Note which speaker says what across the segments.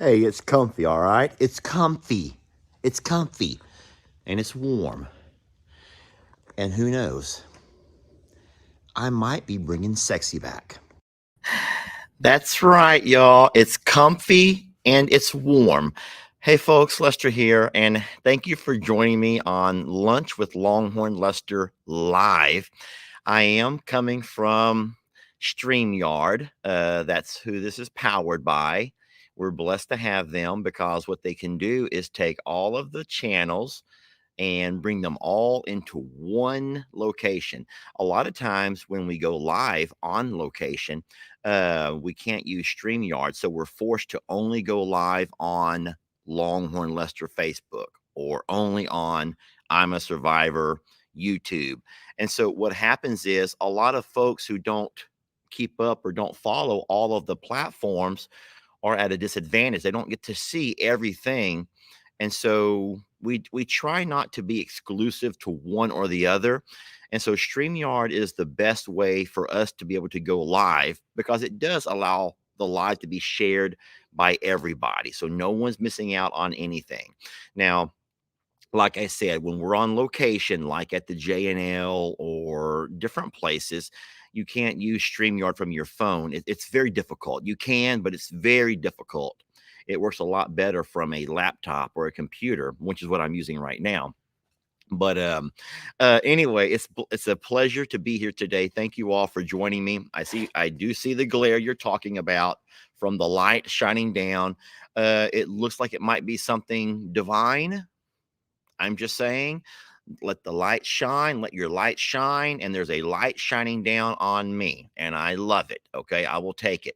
Speaker 1: Hey, it's comfy, all right? It's comfy. It's comfy. And it's warm. And who knows? I might be bringing sexy back. That's right, y'all. It's comfy and it's warm. Hey, folks, Lester here, and thank you for joining me on Lunch with Longhorn Lester Live. I am coming from StreamYard. That's who this is powered by. We're blessed to have them because what they can do is take all of the channels and bring them all into one location. A lot of times when we go live on location, we can't use StreamYard, so we're forced to only go live on Longhorn Lester Facebook or only on I'm a Survivor YouTube. And so what happens is a lot of folks who don't keep up or don't follow all of the platforms are at a disadvantage. They don't get to see everything. And so we try not to be exclusive to one or the other. And so StreamYard is the best way for us to be able to go live because it does allow the live to be shared by everybody. So no one's missing out on anything. Now, like I said, when we're on location, like at the JNL or different places, you can't use StreamYard from your phone. It's very difficult. You can, but it's very difficult. It works a lot better from a laptop or a computer, which is what I'm using right now. But anyway, it's a pleasure to be here today. Thank you all for joining me. I do see the glare you're talking about from the light shining down. It looks like it might be something divine. I'm just saying, let the light shine, let your light shine, and there's a light shining down on me, and I love it. Okay, I will take it.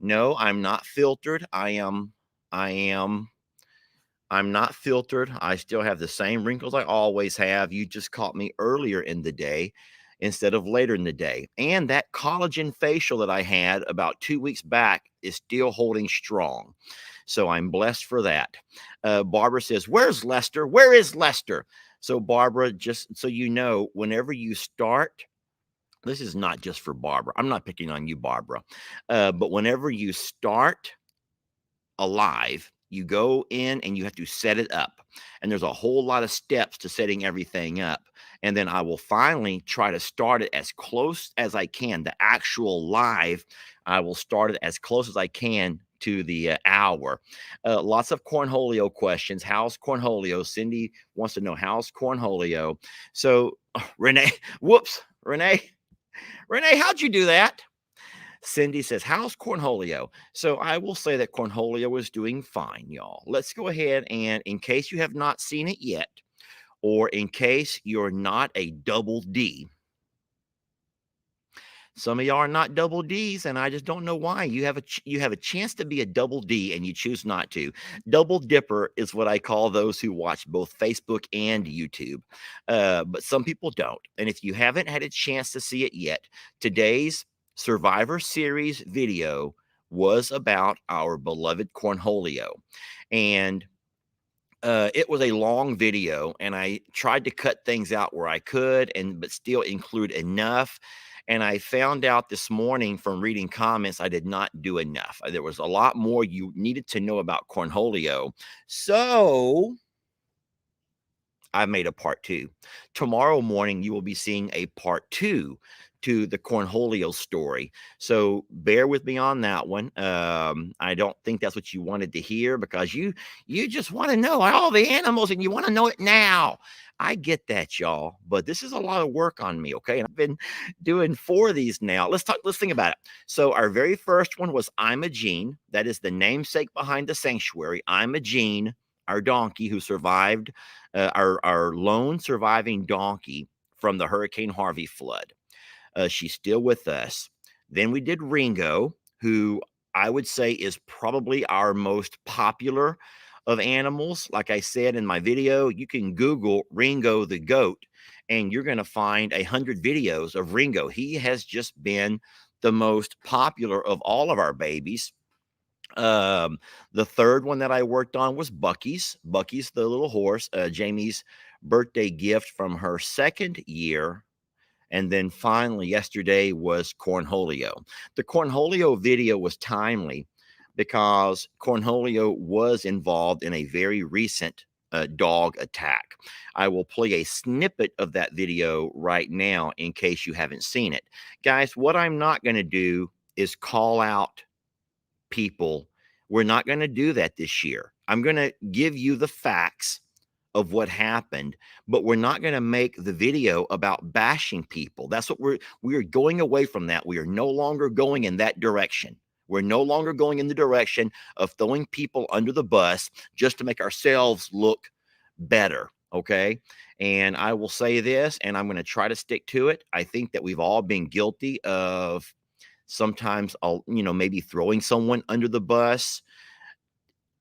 Speaker 1: No, I'm not filtered. I'm not filtered. I still have the same wrinkles I always have. You just caught me earlier in the day instead of later in the day. And that collagen facial that I had about 2 weeks back is still holding strong. So I'm blessed for that. Barbara says, "Where's Lester? Where is Lester?" So, Barbara, just so you know, whenever you start, this is not just for Barbara. I'm not picking on you, Barbara. But whenever you start alive, you go in and you have to set it up. And there's a whole lot of steps to setting everything up. And then I will finally try to start it as close as I can. The actual live, I will start it as close as I can to the hour. Lots of Cornholio questions. How's Cornholio? Cindy wants to know how's Cornholio. So, Renee, whoops, Renee, how'd you do that? Cindy says, "How's Cornholio?" So I will say that Cornholio is doing fine, y'all. Let's go ahead and, in case you have not seen it yet, or in case you're not a double D, some of y'all are not double Ds, and I just don't know why. You have a chance to be a double D, and you choose not to. Double dipper is what I call those who watch both Facebook and YouTube, but some people don't. And if you haven't had a chance to see it yet, today's Survivor Series video was about our beloved Cornholio, and it was a long video, and I tried to cut things out where I could, but still include enough. And I found out this morning from reading comments I did not do enough. There was a lot more you needed to know about Cornholio. So I made a part 2. Tomorrow morning, you will be seeing a part 2 to the Cornholio story. So bear with me on that one. I don't think that's what you wanted to hear because you just want to know all the animals and you want to know it now. I get that, y'all, but this is a lot of work on me, okay? And I've been doing 4 of these now. Let's think about it. So our very first one was I'm a Gene. That is the namesake behind the sanctuary. I'm a Gene, our donkey who survived, our lone surviving donkey from the Hurricane Harvey flood. She's still with us. Then we did Ringo, who I would say is probably our most popular of animals. Like I said in my video, you can Google Ringo the goat, and you're going to find 100 videos of Ringo. He has just been the most popular of all of our babies. The third one that I worked on was Bucky's the little horse, Jamie's birthday gift from her second year. And then finally yesterday was Cornholio. The Cornholio video was timely because Cornholio was involved in a very recent dog attack. I will play a snippet of that video right now in case you haven't seen it. Guys, what I'm not going to do is call out people. We're not going to do that this year. I'm going to give you the facts of what happened, but we're not going to make the video about bashing people. That's what we're going away from that. We are no longer going in that direction. We're no longer going in the direction of throwing people under the bus just to make ourselves look better. Okay. And I will say this, and I'm going to try to stick to it. I think that we've all been guilty of sometimes, maybe throwing someone under the bus,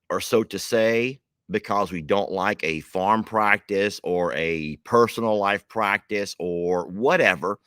Speaker 1: or so to say, because we don't like a farm practice or a personal life practice or whatever.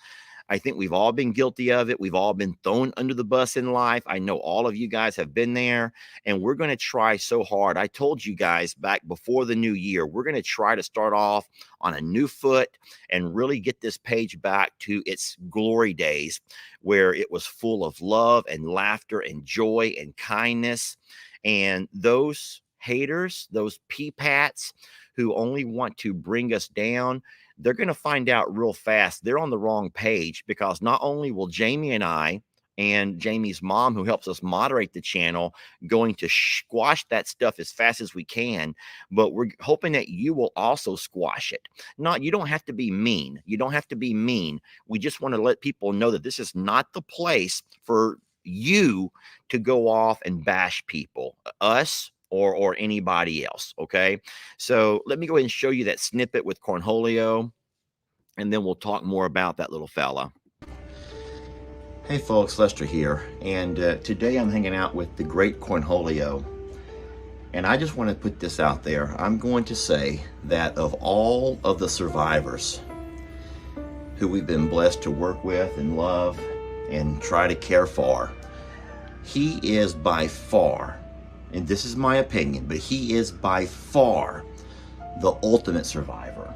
Speaker 1: I think we've all been guilty of it. We've all been thrown under the bus in life. I know all of you guys have been there, and we're going to try so hard. I told you guys back before the new year, we're going to try to start off on a new foot and really get this page back to its glory days, where it was full of love and laughter and joy and kindness. And those haters, those peepats who only want to bring us down, they're going to find out real fast they're on the wrong page, because not only will Jamie and I and Jamie's mom, who helps us moderate the channel, going to squash that stuff as fast as we can, but we're hoping that you will also squash it. Not, you don't have to be mean. You don't have to be mean. We just want to let people know that this is not the place for you to go off and bash people, us or anybody else. Okay. So let me go ahead and show you that snippet with Cornholio, and then we'll talk more about that little fella. Hey folks, Lester here, and today I'm hanging out with the great Cornholio, and I just want to put this out there. I'm going to say that of all of the survivors who we've been blessed to work with and love and try to care for, he is by far, and this is my opinion, but he is by far the ultimate survivor.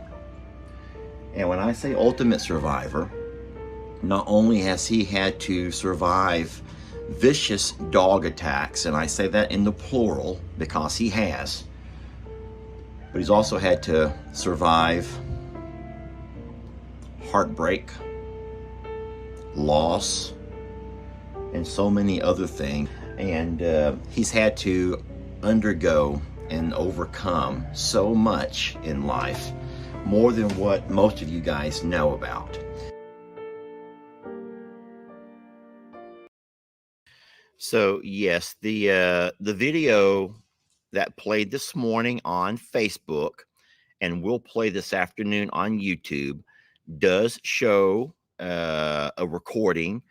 Speaker 1: And when I say ultimate survivor, not only has he had to survive vicious dog attacks, and I say that in the plural because he has, but he's also had to survive heartbreak, loss, and so many other things. And he's had to undergo and overcome so much in life, more than what most of you guys know about. So yes, the video that played this morning on Facebook and will play this afternoon on YouTube does show a recording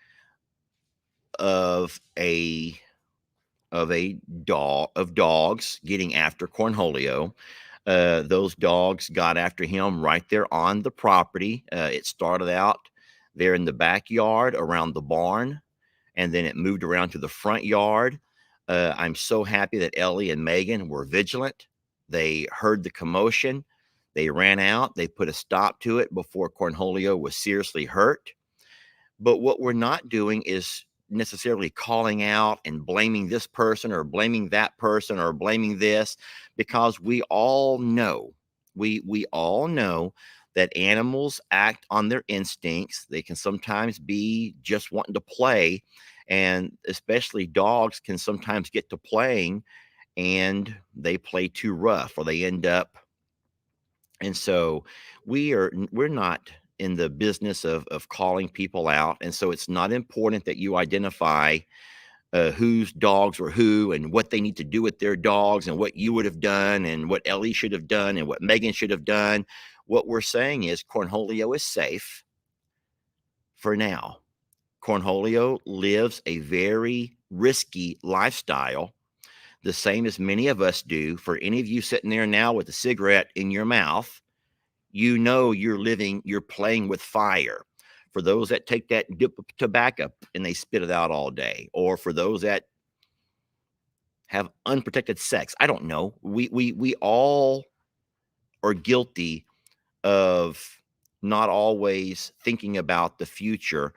Speaker 1: of a dogs getting after Cornholio. Those dogs got after him right there on the property. It started out there in the backyard around the barn, and then it moved around to the front yard. I'm so happy that Ellie and Megan were vigilant. They heard the commotion. They ran out. They put a stop to it before Cornholio was seriously hurt. But what we're not doing is necessarily calling out and blaming this person or blaming that person or blaming this, because we all know, we all know that animals act on their instincts. They can sometimes be just wanting to play, and especially dogs can sometimes get to playing and they play too rough, or they end up. And so we're not in the business of calling people out, and so it's not important that you identify whose dogs or who and what they need to do with their dogs and what you would have done and what Ellie should have done and what Megan should have done. What we're saying is Cornholio is safe for now. Cornholio lives a very risky lifestyle, the same as many of us do. For any of you sitting there now with a cigarette in your mouth, you know you're playing with fire. For those that take that dip of tobacco and they spit it out all day, or for those that have unprotected sex, I don't know. We all are guilty of not always thinking about the future,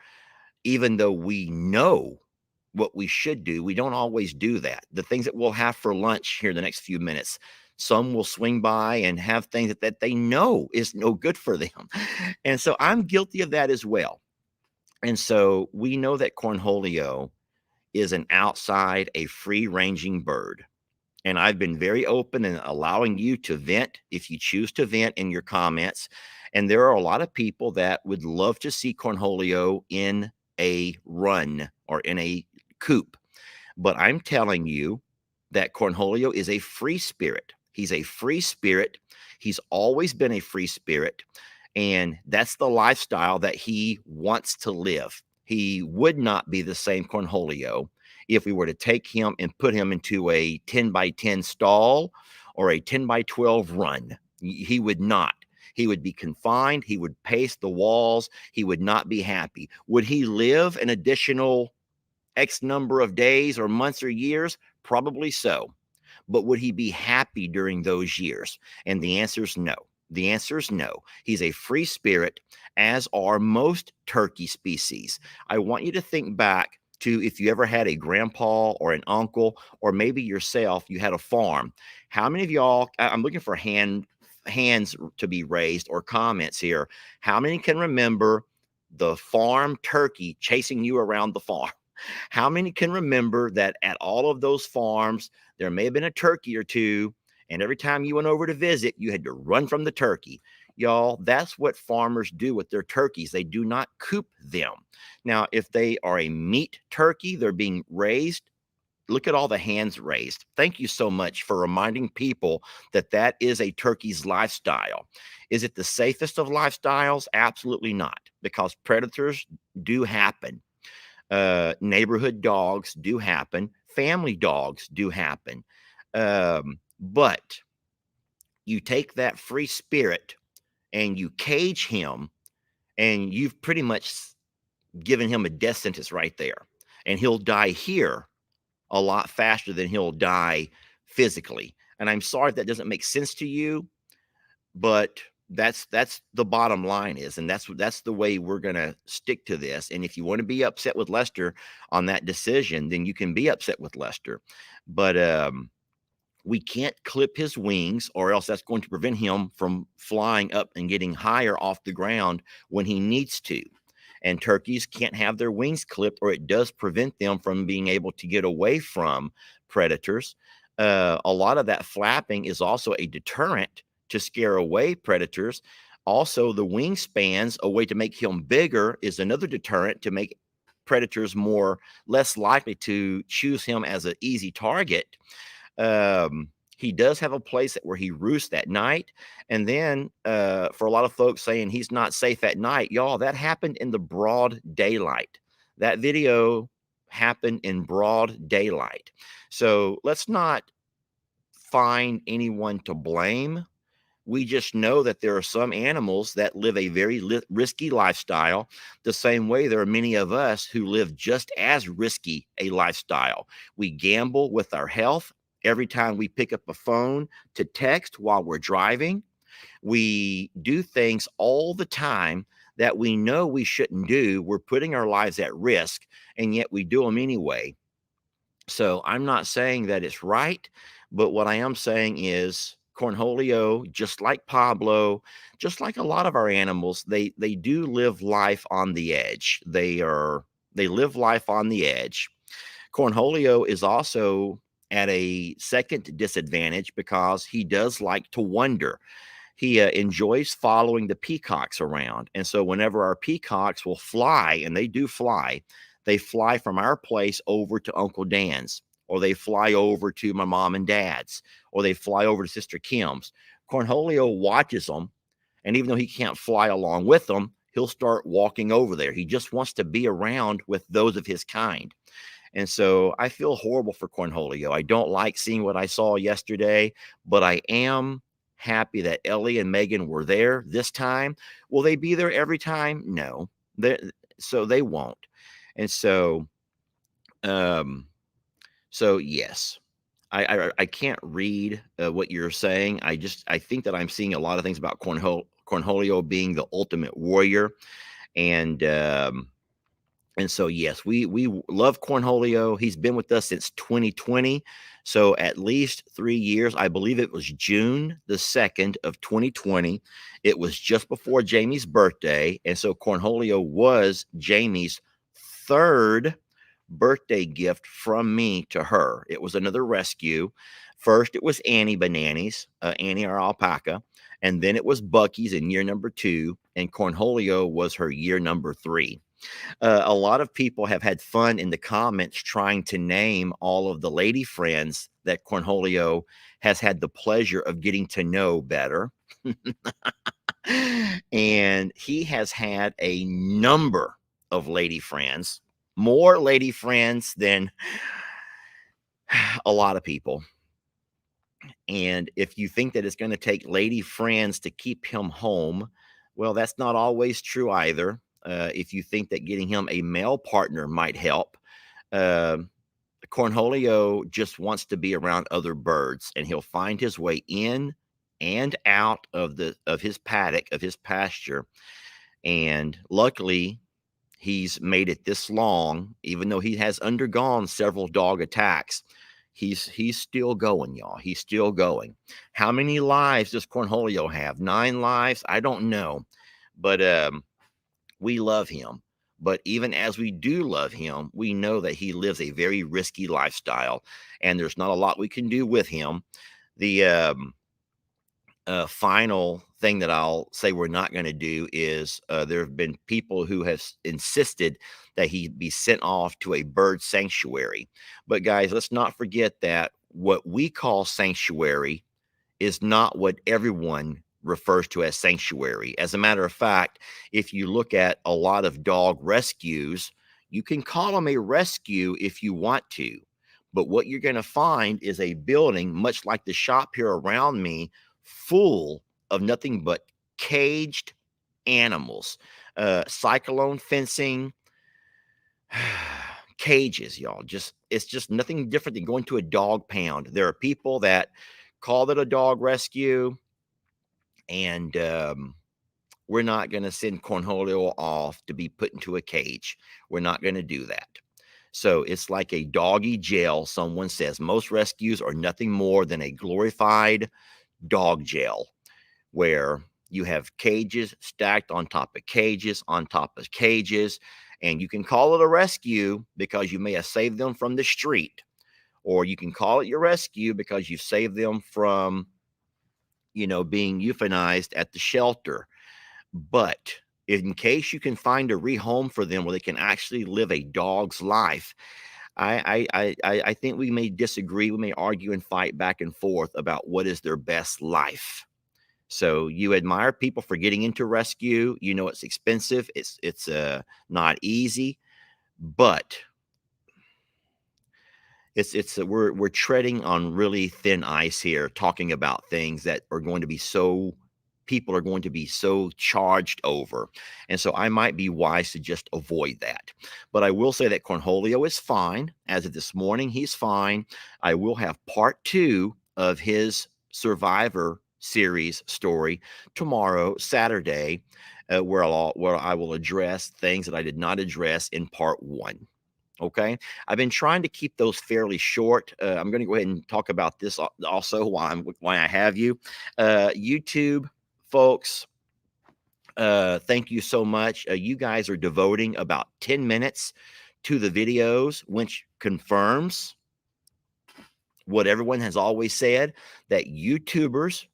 Speaker 1: even though we know what we should do. We don't always do that. The things that we'll have for lunch here in the next few minutes, some will swing by and have things that they know is no good for them. And so I'm guilty of that as well. And so we know that Cornholio is an outside, a free ranging bird. And I've been very open in allowing you to vent if you choose to vent in your comments. And there are a lot of people that would love to see Cornholio in a run or in a coop. But I'm telling you that Cornholio is a free spirit. He's a free spirit. He's always been a free spirit. And that's the lifestyle that he wants to live. He would not be the same Cornholio if we were to take him and put him into a 10 by 10 stall or a 10 by 12 run. He would not. He would be confined. He would pace the walls. He would not be happy. Would he live an additional X number of days or months or years? Probably so. But would he be happy during those years? And the answer is no. The answer is no. He's a free spirit, as are most turkey species. I want you to think back to if you ever had a grandpa or an uncle, or maybe yourself, you had a farm. How many of y'all, I'm looking for hands to be raised or comments here. How many can remember the farm turkey chasing you around the farm? How many can remember that at all of those farms, there may have been a turkey or two, and every time you went over to visit, you had to run from the turkey? Y'all, that's what farmers do with their turkeys. They do not coop them. Now, if they are a meat turkey, they're being raised. Look at all the hands raised. Thank you so much for reminding people that that is a turkey's lifestyle. Is it the safest of lifestyles? Absolutely not, because predators do happen. Neighborhood dogs do happen. Family dogs do happen. But you take that free spirit and you cage him, and you've pretty much given him a death sentence right there. And he'll die here a lot faster than he'll die physically. And I'm sorry if that doesn't make sense to you, but that's the bottom line is, and that's the way we're going to stick to this. And if you want to be upset with Lester on that decision, then you can be upset with Lester, but we can't clip his wings, or else that's going to prevent him from flying up and getting higher off the ground when he needs to. And turkeys can't have their wings clipped, or it does prevent them from being able to get away from predators. A lot of that flapping is also a deterrent to scare away predators. Also, the wingspans, a way to make him bigger, is another deterrent to make predators less likely to choose him as an easy target. He does have a place where he roosts at night. And then for a lot of folks saying he's not safe at night, y'all, that happened in the broad daylight. That video happened in broad daylight. So let's not find anyone to blame. We just know that there are some animals that live a very risky lifestyle, the same way there are many of us who live just as risky a lifestyle. We gamble with our health every time we pick up a phone to text while we're driving. We do things all the time that we know we shouldn't do. We're putting our lives at risk, and yet we do them anyway. So I'm not saying that it's right, but what I am saying is Cornholio, just like Pablo, just like a lot of our animals, they do live life on the edge. They live life on the edge. Cornholio is also at a second disadvantage because he does like to wander. He enjoys following the peacocks around. And so whenever our peacocks will fly, and they do fly, they fly from our place over to Uncle Dan's, or they fly over to my mom and dad's, or they fly over to Sister Kim's. Cornholio watches them, and even though he can't fly along with them, he'll start walking over there. He just wants to be around with those of his kind. And so I feel horrible for Cornholio. I don't like seeing what I saw yesterday, but I am happy that Ellie and Megan were there this time. Will they be there every time? No. So they won't. And um, so yes, I can't read what you're saying. I think that I'm seeing a lot of things about Cornholio being the ultimate warrior, and And so, yes, we love Cornholio. He's been with us since 2020. So at least 3 years. I believe it was June the 2nd of 2020. It was just before Jamie's birthday. And so Cornholio was Jamie's third birthday gift from me to her. It was another rescue. First, it was Annie Bananas, Annie, our alpaca. And then it was Bucky's in year number 2. And Cornholio was her year number 3. A lot of people have had fun in the comments trying to name all of the lady friends that Cornholio has had the pleasure of getting to know better. And he has had a number of lady friends, more lady friends than a lot of people. And if you think that it's going to take lady friends to keep him home, well, that's not always true either. If you think that getting him a male partner might help, uh, Cornholio just wants to be around other birds, and he'll find his way in and out of his paddock, of his pasture. And luckily, he's made it this long, even though he has undergone several dog attacks. He's still going, y'all. He's still going. How many lives does Cornholio have? 9 lives? I don't know. But we love him. But even as we do love him, we know that he lives a very risky lifestyle, and there's not a lot we can do with him. The final thing that I'll say we're not going to do is there have been people who have insisted that he be sent off to a bird sanctuary. But guys, let's not forget that what we call sanctuary is not what everyone refers to as sanctuary. As a matter of fact, if you look at a lot of dog rescues, you can call them a rescue if you want to. But what you're going to find is a building, much like the shop here around me, full of nothing but caged animals, cyclone fencing, cages, y'all. It's just nothing different than going to a dog pound. There are people that call it a dog rescue, and we're not going to send Cornholio off to be put into a cage. We're not going to do that. So it's like a doggy jail. Someone says most rescues are nothing more than a glorified dog jail where you have cages stacked on top of cages on top of cages. And you can call it a rescue because you may have saved them from the street, or you can call it your rescue because you saved them from, being euthanized at the shelter. But in case you can find a rehome for them where they can actually live a dog's life, I think we may disagree. We may argue and fight back and forth about what is their best life. So you admire people for getting into rescue. You know it's expensive. It's not easy, but we're treading on really thin ice here, talking about things that are going to be so people are going to be so charged over. And so I might be wise to just avoid that. But I will say that Cornholio is fine. As of this morning, he's fine. I will have part 2 of his Survivor series story tomorrow, Saturday, where I will address things that I did not address in part 1. Okay. I've been trying to keep those fairly short. I'm going to go ahead and talk about this also while I have you. YouTube folks, thank you so much. You guys are devoting about 10 minutes to the videos, which confirms what everyone has always said, that YouTubers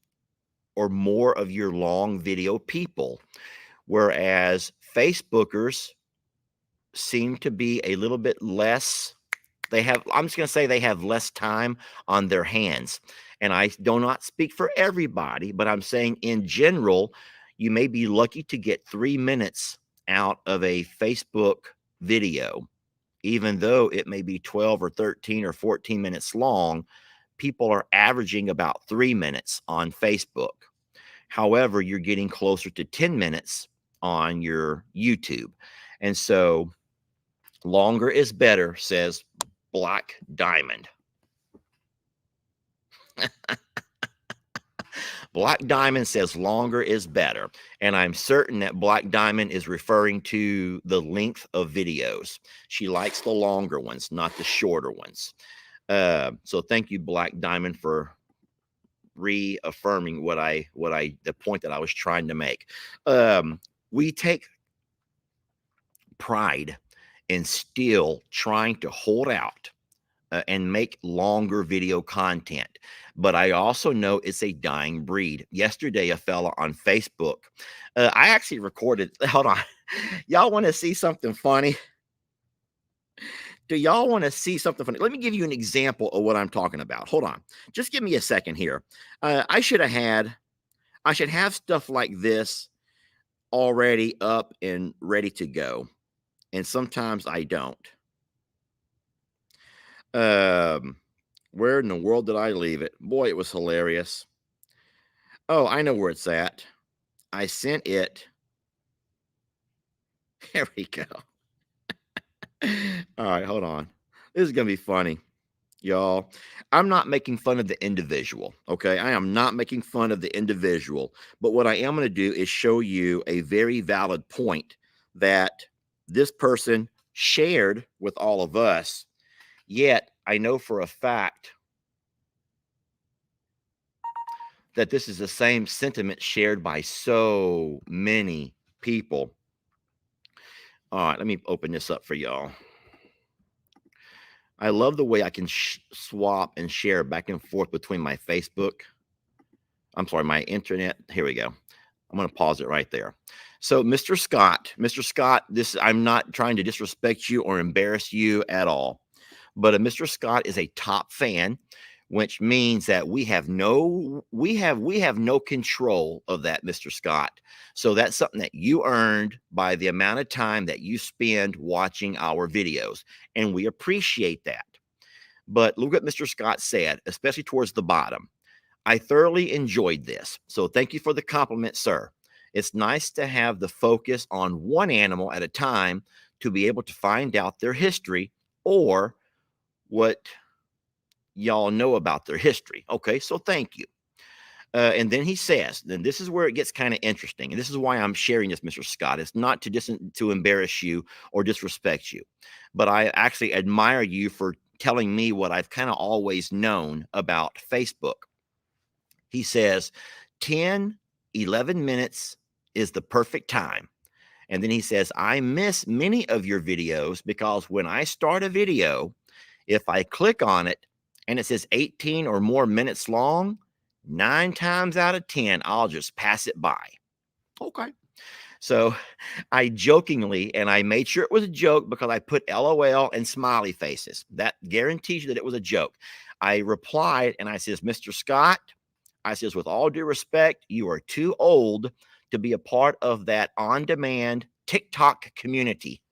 Speaker 1: are more of your long video people, whereas Facebookers seem to be a little bit less. I'm just going to say they have less time on their hands. And I do not speak for everybody, but I'm saying in general, you may be lucky to get 3 minutes out of a Facebook video, even though it may be 12 or 13 or 14 minutes long. People are averaging about 3 minutes on Facebook. However, you're getting closer to 10 minutes on your YouTube. And so longer is better, says Black Diamond. Black Diamond says longer is better. And I'm certain that Black Diamond is referring to the length of videos. She likes the longer ones, not the shorter ones. So thank you, Black Diamond, for reaffirming the point that I was trying to make. We take pride in still trying to hold out and make longer video content. But I also know it's a dying breed. Yesterday, a fella on Facebook, I actually recorded, hold on. Y'all want to see something funny? Do y'all want to see something funny? Let me give you an example of what I'm talking about. Hold on. Just give me a second here. I should have stuff like this already up and ready to go. And sometimes I don't. Where in the world did I leave it? Boy, it was hilarious. Oh, I know where it's at. I sent it. There we go. All right, hold on. This is going to be funny, y'all. I'm not making fun of the individual, okay? I am not making fun of the individual. But what I am going to do is show you a very valid point that this person shared with all of us. Yet, I know for a fact that this is the same sentiment shared by so many people. All right, let me open this up for y'all. I love the way I can swap and share back and forth between my Facebook. I'm sorry, my internet. Here we go. I'm going to pause it right there. So, Mr. Scott, I'm not trying to disrespect you or embarrass you at all, but Mr. Scott is a top fan, which means that we have no control of that, Mr. Scott. So that's something that you earned by the amount of time that you spend watching our videos, and we appreciate that. But look what Mr. Scott said, especially towards the bottom. I thoroughly enjoyed this. So thank you for the compliment, sir. It's nice to have the focus on one animal at a time to be able to find out their history or what y'all know about their history. Okay, so thank you. And then he says, then this is where it gets kind of interesting. And this is why I'm sharing this, Mr. Scott. It's not to embarrass you or disrespect you, but I actually admire you for telling me what I've kind of always known about Facebook. He says 10, 11 minutes is the perfect time. And then he says, I miss many of your videos because when I start a video, if I click on it and it says 18 or more minutes long, 9 times out of 10, I'll just pass it by. Okay. So I jokingly, and I made sure it was a joke because I put LOL and smiley faces. That guarantees you that it was a joke. I replied and I says, Mr. Scott, I says, with all due respect, you are too old to be a part of that on-demand TikTok community.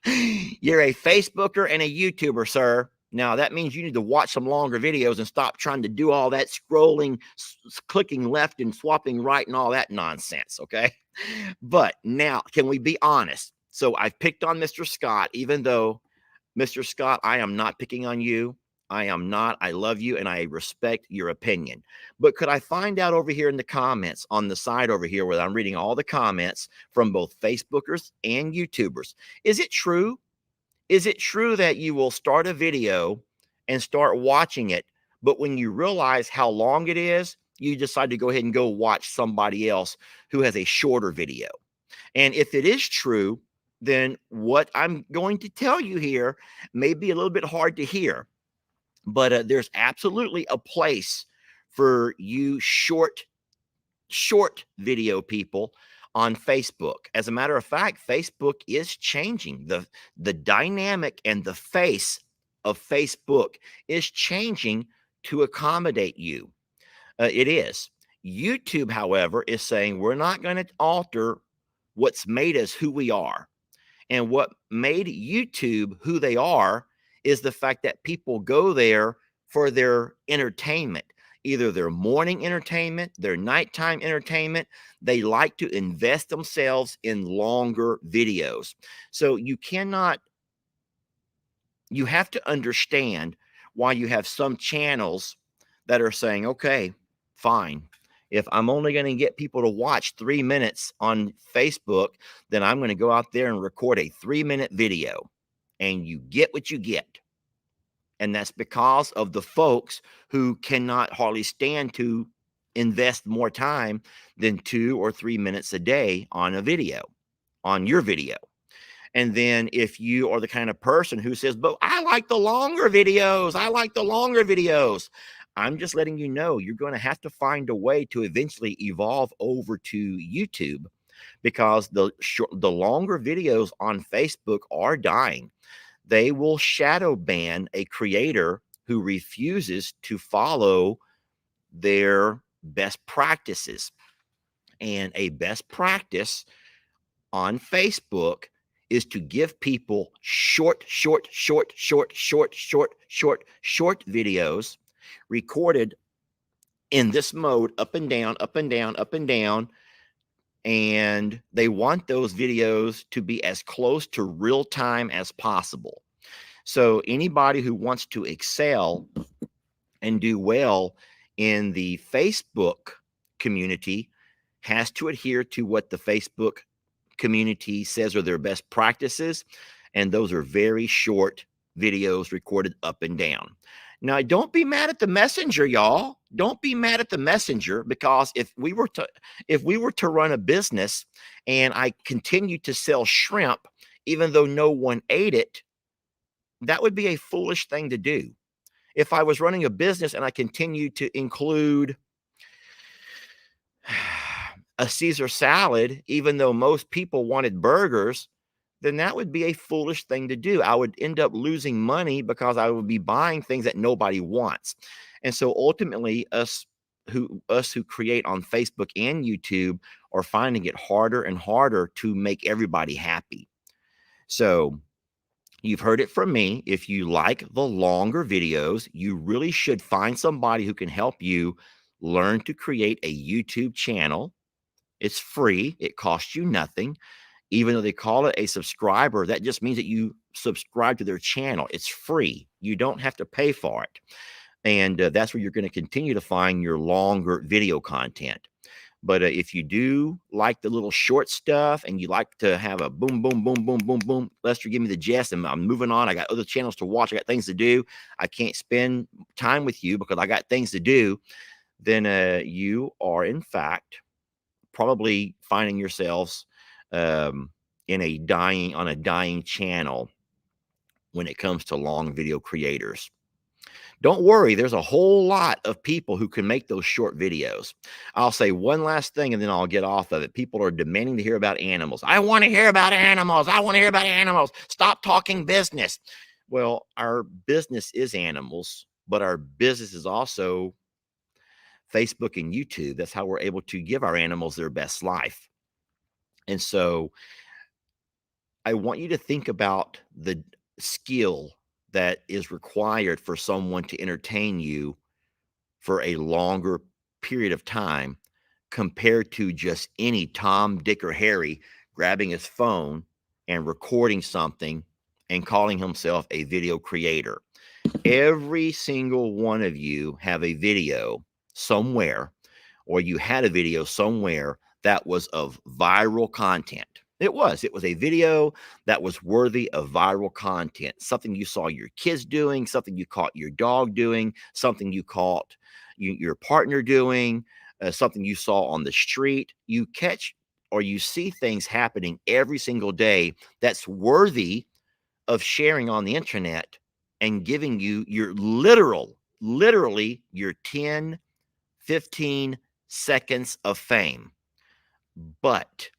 Speaker 1: You're a Facebooker and a YouTuber, sir. Now, that means you need to watch some longer videos and stop trying to do all that scrolling, clicking left and swapping right and all that nonsense, okay? But now, can we be honest? So I've picked on Mr. Scott, even though, Mr. Scott, I am not picking on you. I am not. I love you and I respect your opinion. But could I find out over here in the comments on the side over here where I'm reading all the comments from both Facebookers and YouTubers? Is it true? Is it true that you will start a video and start watching it, but when you realize how long it is, you decide to go ahead and go watch somebody else who has a shorter video? And if it is true, then what I'm going to tell you here may be a little bit hard to hear, but there's absolutely a place for you short video people on Facebook. As a matter of fact, Facebook is changing. The dynamic and the face of Facebook is changing to accommodate you. It is. YouTube, however, is saying we're not going to alter what's made us who we are. And what made YouTube who they are is the fact that people go there for their entertainment, either their morning entertainment, their nighttime entertainment. They like to invest themselves in longer videos. So you have to understand why you have some channels that are saying, okay, fine. If I'm only going to get people to watch 3 minutes on Facebook, then I'm going to go out there and record a 3-minute video, and you get what you get. And that's because of the folks who cannot hardly stand to invest more time than 2 or 3 minutes a day on a video, on your video. And then if you are the kind of person who says, but I like the longer videos, I like the longer videos, I'm just letting you know you're going to have to find a way to eventually evolve over to YouTube, because the longer videos on Facebook are dying. They will shadow ban a creator who refuses to follow their best practices. And a best practice on Facebook is to give people short videos recorded in this mode, up and down, up and down, up and down. And they want those videos to be as close to real time as possible. So anybody who wants to excel and do well in the Facebook community has to adhere to what the Facebook community says are their best practices. And those are very short videos recorded up and down. Now, don't be mad at the messenger, y'all. Don't be mad at the messenger, because if we were to run a business and I continued to sell shrimp, even though no one ate it, that would be a foolish thing to do. If I was running a business and I continued to include a Caesar salad, even though most people wanted burgers, then that would be a foolish thing to do. I would end up losing money because I would be buying things that nobody wants. And so ultimately, us who create on Facebook and YouTube are finding it harder and harder to make everybody happy. So you've heard it from me. If you like the longer videos, you really should find somebody who can help you learn to create a YouTube channel. It's free. It costs you nothing. Even though they call it a subscriber, that just means that you subscribe to their channel. It's free. You don't have to pay for it. And that's where you're going to continue to find your longer video content. But if you do like the little short stuff and you like to have a boom, boom, boom, boom, boom, boom, Lester, give me the gist, and I'm moving on. I got other channels to watch. I got things to do. I can't spend time with you because I got things to do. Then you are, in fact, probably finding yourselves on a dying channel when it comes to long video creators. Don't worry, there's a whole lot of people who can make those short videos. I'll say one last thing and then I'll get off of it. People are demanding to hear about animals. I want to hear about animals. I want to hear about animals. Stop talking business. Well, our business is animals, but our business is also Facebook and YouTube. That's how we're able to give our animals their best life. And so I want you to think about the skill that is required for someone to entertain you for a longer period of time compared to just any Tom, Dick, or Harry grabbing his phone and recording something and calling himself a video creator. Every single one of you have a video somewhere, or you had a video somewhere that was of viral content. It was a video that was worthy of viral content, something you saw your kids doing, something you caught your dog doing, something you caught your partner doing, something you saw on the street. You catch or you see things happening every single day that's worthy of sharing on the internet and giving you your literally your 10, 15 seconds of fame. But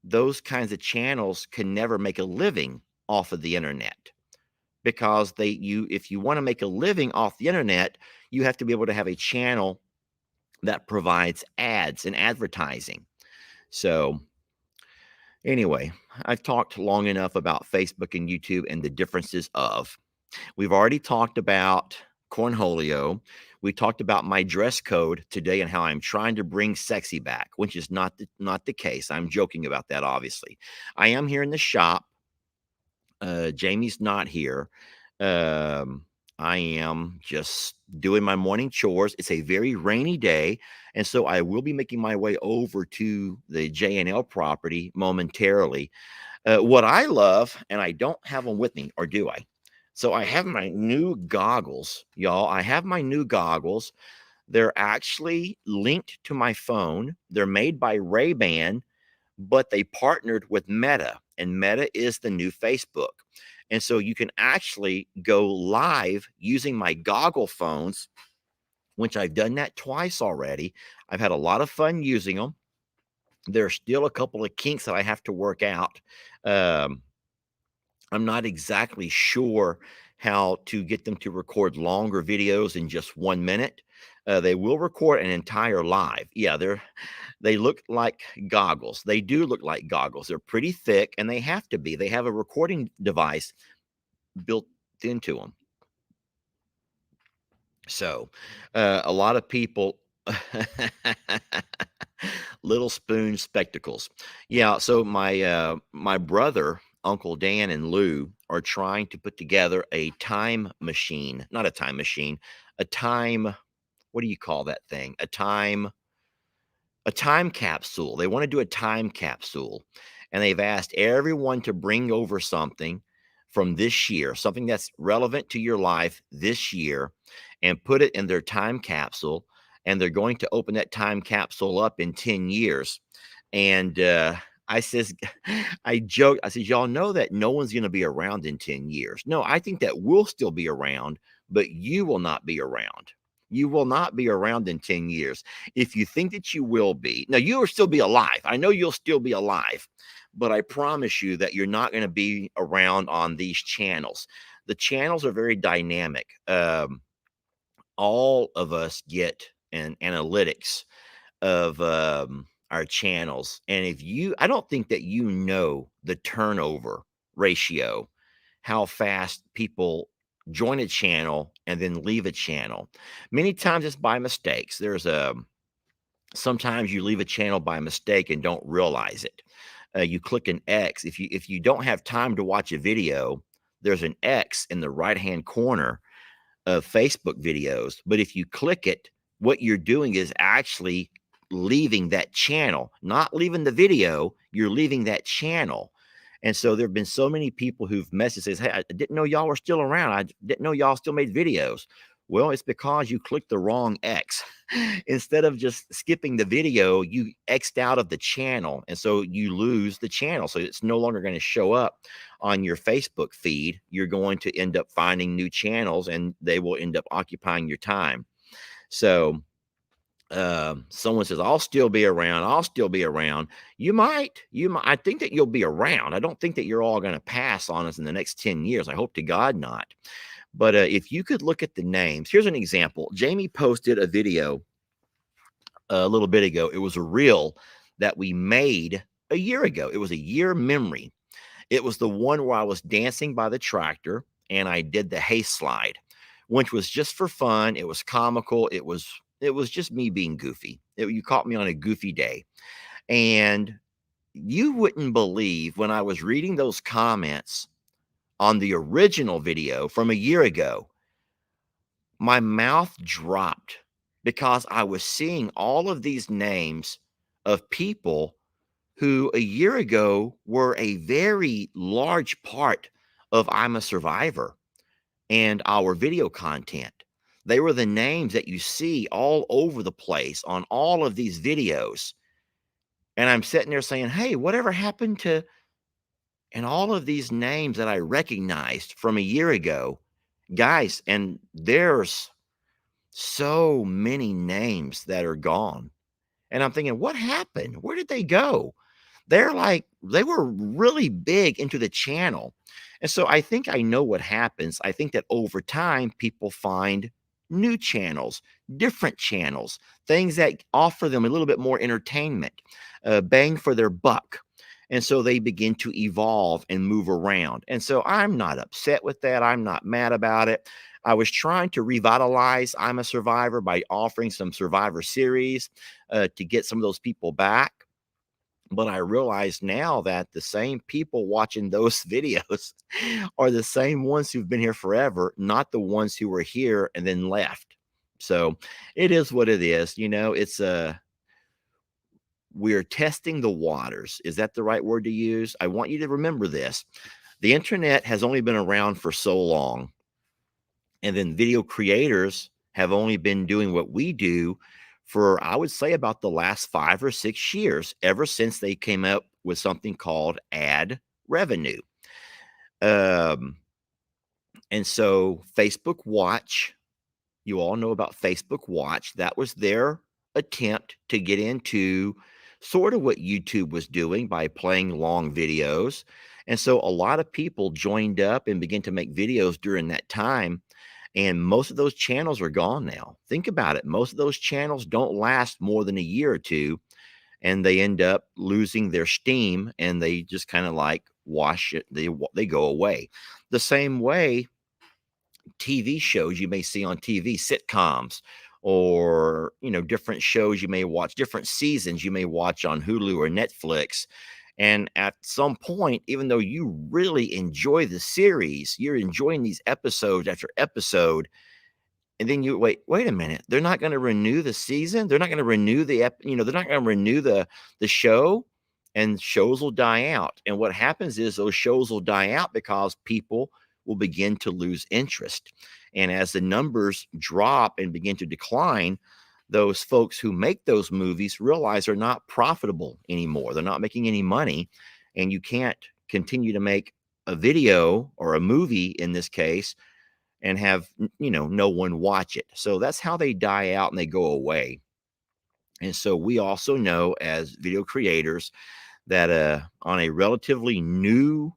Speaker 1: those kinds of channels can never make a living off of the internet, because if you want to make a living off the internet, you have to be able to have a channel that provides ads and advertising. So anyway, I've talked long enough about Facebook and YouTube and the differences of. We've already talked about Cornholio. We talked about my dress code today and how I'm trying to bring sexy back, which is not the case. I'm joking about that, obviously. I am here in the shop. Jamie's not here. I am just doing my morning chores. It's a very rainy day, and so I will be making my way over to the J&L property momentarily. What I love, and I don't have them with me, or do I? So I have my new goggles, y'all. I have my new goggles. They're actually linked to my phone. They're made by Ray-Ban, but they partnered with Meta, and Meta is the new Facebook. And so you can actually go live using my goggle phones, which I've done that twice already. I've had a lot of fun using them. There's still a couple of kinks that I have to work out. Um, I'm not exactly sure how to get them to record longer videos in just 1 minute. They will record an entire live. Yeah, they look like goggles. They do look like goggles. They're pretty thick, and they have to be. They have a recording device built into them. So, a lot of people little spoon spectacles. Yeah, so my brother, Uncle Dan and Lou are trying to put together a time machine, not a time machine, a time, what do you call that thing? A time capsule. They want to do a time capsule, and they've asked everyone to bring over something from this year, something that's relevant to your life this year, and put it in their time capsule. And they're going to open that time capsule up in 10 years. And I says, I joke, I says, y'all know that no one's going to be around in 10 years. No, I think that we'll still be around, but you will not be around. You will not be around in 10 years. If you think that you will be, now you will still be alive. I know you'll still be alive, but I promise you that you're not going to be around on these channels. The channels are very dynamic. All of us get an analytics of our channels. And if you, I don't think that you know the turnover ratio, how fast people join a channel and then leave a channel. Many times it's by mistakes. There's a sometimes you leave a channel by mistake and don't realize it. You click an X. If you don't have time to watch a video, there's an X in the right hand corner of Facebook videos. But if you click it, what you're doing is actually leaving that channel, not leaving the video, you're leaving that channel. And so there have been so many people who've messaged says, "Hey, I didn't know y'all were still around. I didn't know y'all still made videos." Well, it's because you clicked the wrong X. Instead of just skipping the video, you X'd out of the channel. And so you lose the channel. So it's no longer going to show up on your Facebook feed. You're going to end up finding new channels, and they will end up occupying your time. So someone says, "I'll still be around. I'll still be around." You might. I think that you'll be around. I don't think that you're all going to pass on us in the next 10 years. I hope to God not. But if you could look at the names, here's an example. Jamie posted a video a little bit ago. It was a reel that we made a year ago. It was a year memory. It was the one where I was dancing by the tractor and I did the hay slide, which was just for fun. It was comical. It was just me being goofy. You caught me on a goofy day. And you wouldn't believe when I was reading those comments on the original video from a year ago, my mouth dropped because I was seeing all of these names of people who a year ago were a very large part of I'm a Survivor and our video content. They were the names that you see all over the place on all of these videos. And I'm sitting there saying, "Hey, whatever happened to," and all of these names that I recognized from a year ago, guys, and there's so many names that are gone. And I'm thinking, what happened? Where did they go? They were really big into the channel. And so I think I know what happens. I think that over time, people find new channels, different channels, things that offer them a little bit more entertainment, bang for their buck. And so they begin to evolve and move around. And so I'm not upset with that. I'm not mad about it. I was trying to revitalize I'm a Survivor by offering some Survivor series to get some of those people back. But I realize now that the same people watching those videos are the same ones who've been here forever, not the ones who were here and then left. So it is what it is. You know, it's we're testing the waters. Is that the right word to use? I want you to remember this. The internet has only been around for so long, and then video creators have only been doing what we do for, I would say, about the last 5 or 6 years, ever since they came up with something called ad revenue. Um, and so Facebook Watch, you all know about Facebook Watch. That was their attempt to get into sort of what YouTube was doing by playing long videos. And so a lot of people joined up and began to make videos during that time. And most of those channels are gone now. Think about it. Most of those channels don't last more than a year or two, and they end up losing their steam and they just kind of like wash it. They go away. The same way TV shows you may see on TV, sitcoms, or different shows you may watch, different seasons you may watch on Hulu or Netflix. And at some point, even though you really enjoy the series, you're enjoying these episodes after episode, and then you wait a minute, they're not going to renew the season, they're not going to renew they're not going to renew the show, and shows will die out. And what happens is those shows will die out because people will begin to lose interest. And as the numbers drop and begin to decline, those folks who make those movies realize they're not profitable anymore, they're not making any money, and you can't continue to make a video or a movie in this case and have no one watch it. So that's how they die out and they go away. And so we also know as video creators that on a relatively new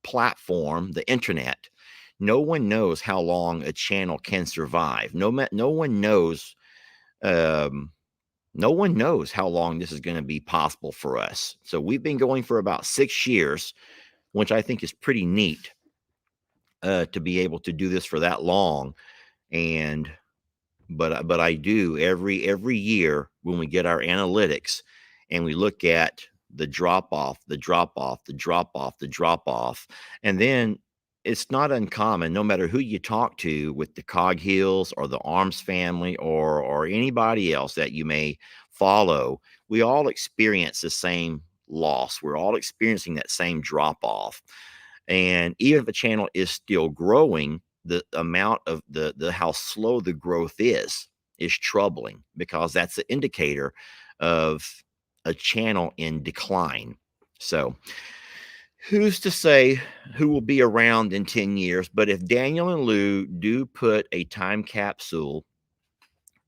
Speaker 1: platform, the internet, no one knows how long a channel can survive. No one knows. Um, no one knows how long this is going to be possible for us. So we've been going for about 6 years, which I think is pretty neat, to be able to do this for that long. And but I do every year when we get our analytics and we look at the drop off, the drop off, the drop off, the drop off, and then it's not uncommon, no matter who you talk to with the Cog Hills or the Arms family or anybody else that you may follow, we all experience the same loss. We're all experiencing that same drop off. And even if a channel is still growing, the amount of the how slow the growth is troubling, because that's an indicator of a channel in decline. So who's to say who will be around in 10 years? But if Daniel and Lou do put a time capsule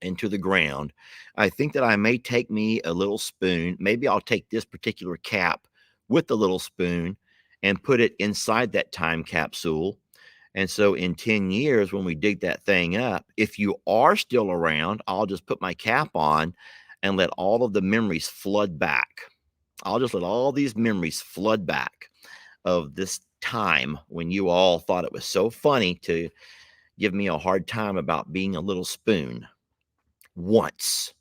Speaker 1: into the ground, I think that I may take me a little spoon. Maybe I'll take this particular cap with the little spoon and put it inside that time capsule. And so in 10 years, when we dig that thing up, if you are still around, I'll just put my cap on and let all of the memories flood back. I'll just let all these memories flood back of this time when you all thought it was so funny to give me a hard time about being a little spoon. Once.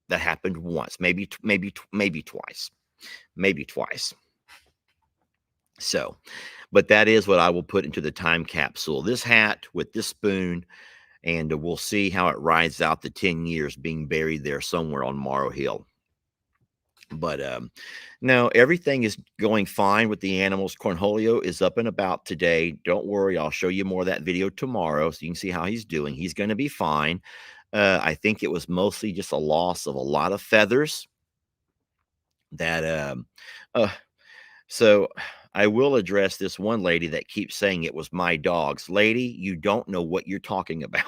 Speaker 1: That happened once, maybe twice, maybe twice. So, but that is what I will put into the time capsule. This hat with this spoon, and we'll see how it rides out the 10 years being buried there somewhere on Morrow Hill. But no, everything is going fine with the animals. Cornholio is up and about today. Don't worry, I'll show you more of that video tomorrow so you can see how he's doing. He's going to be fine. I think it was mostly just a loss of a lot of feathers that uh, so I will address this one lady that keeps saying it was my dogs. Lady, you don't know what you're talking about.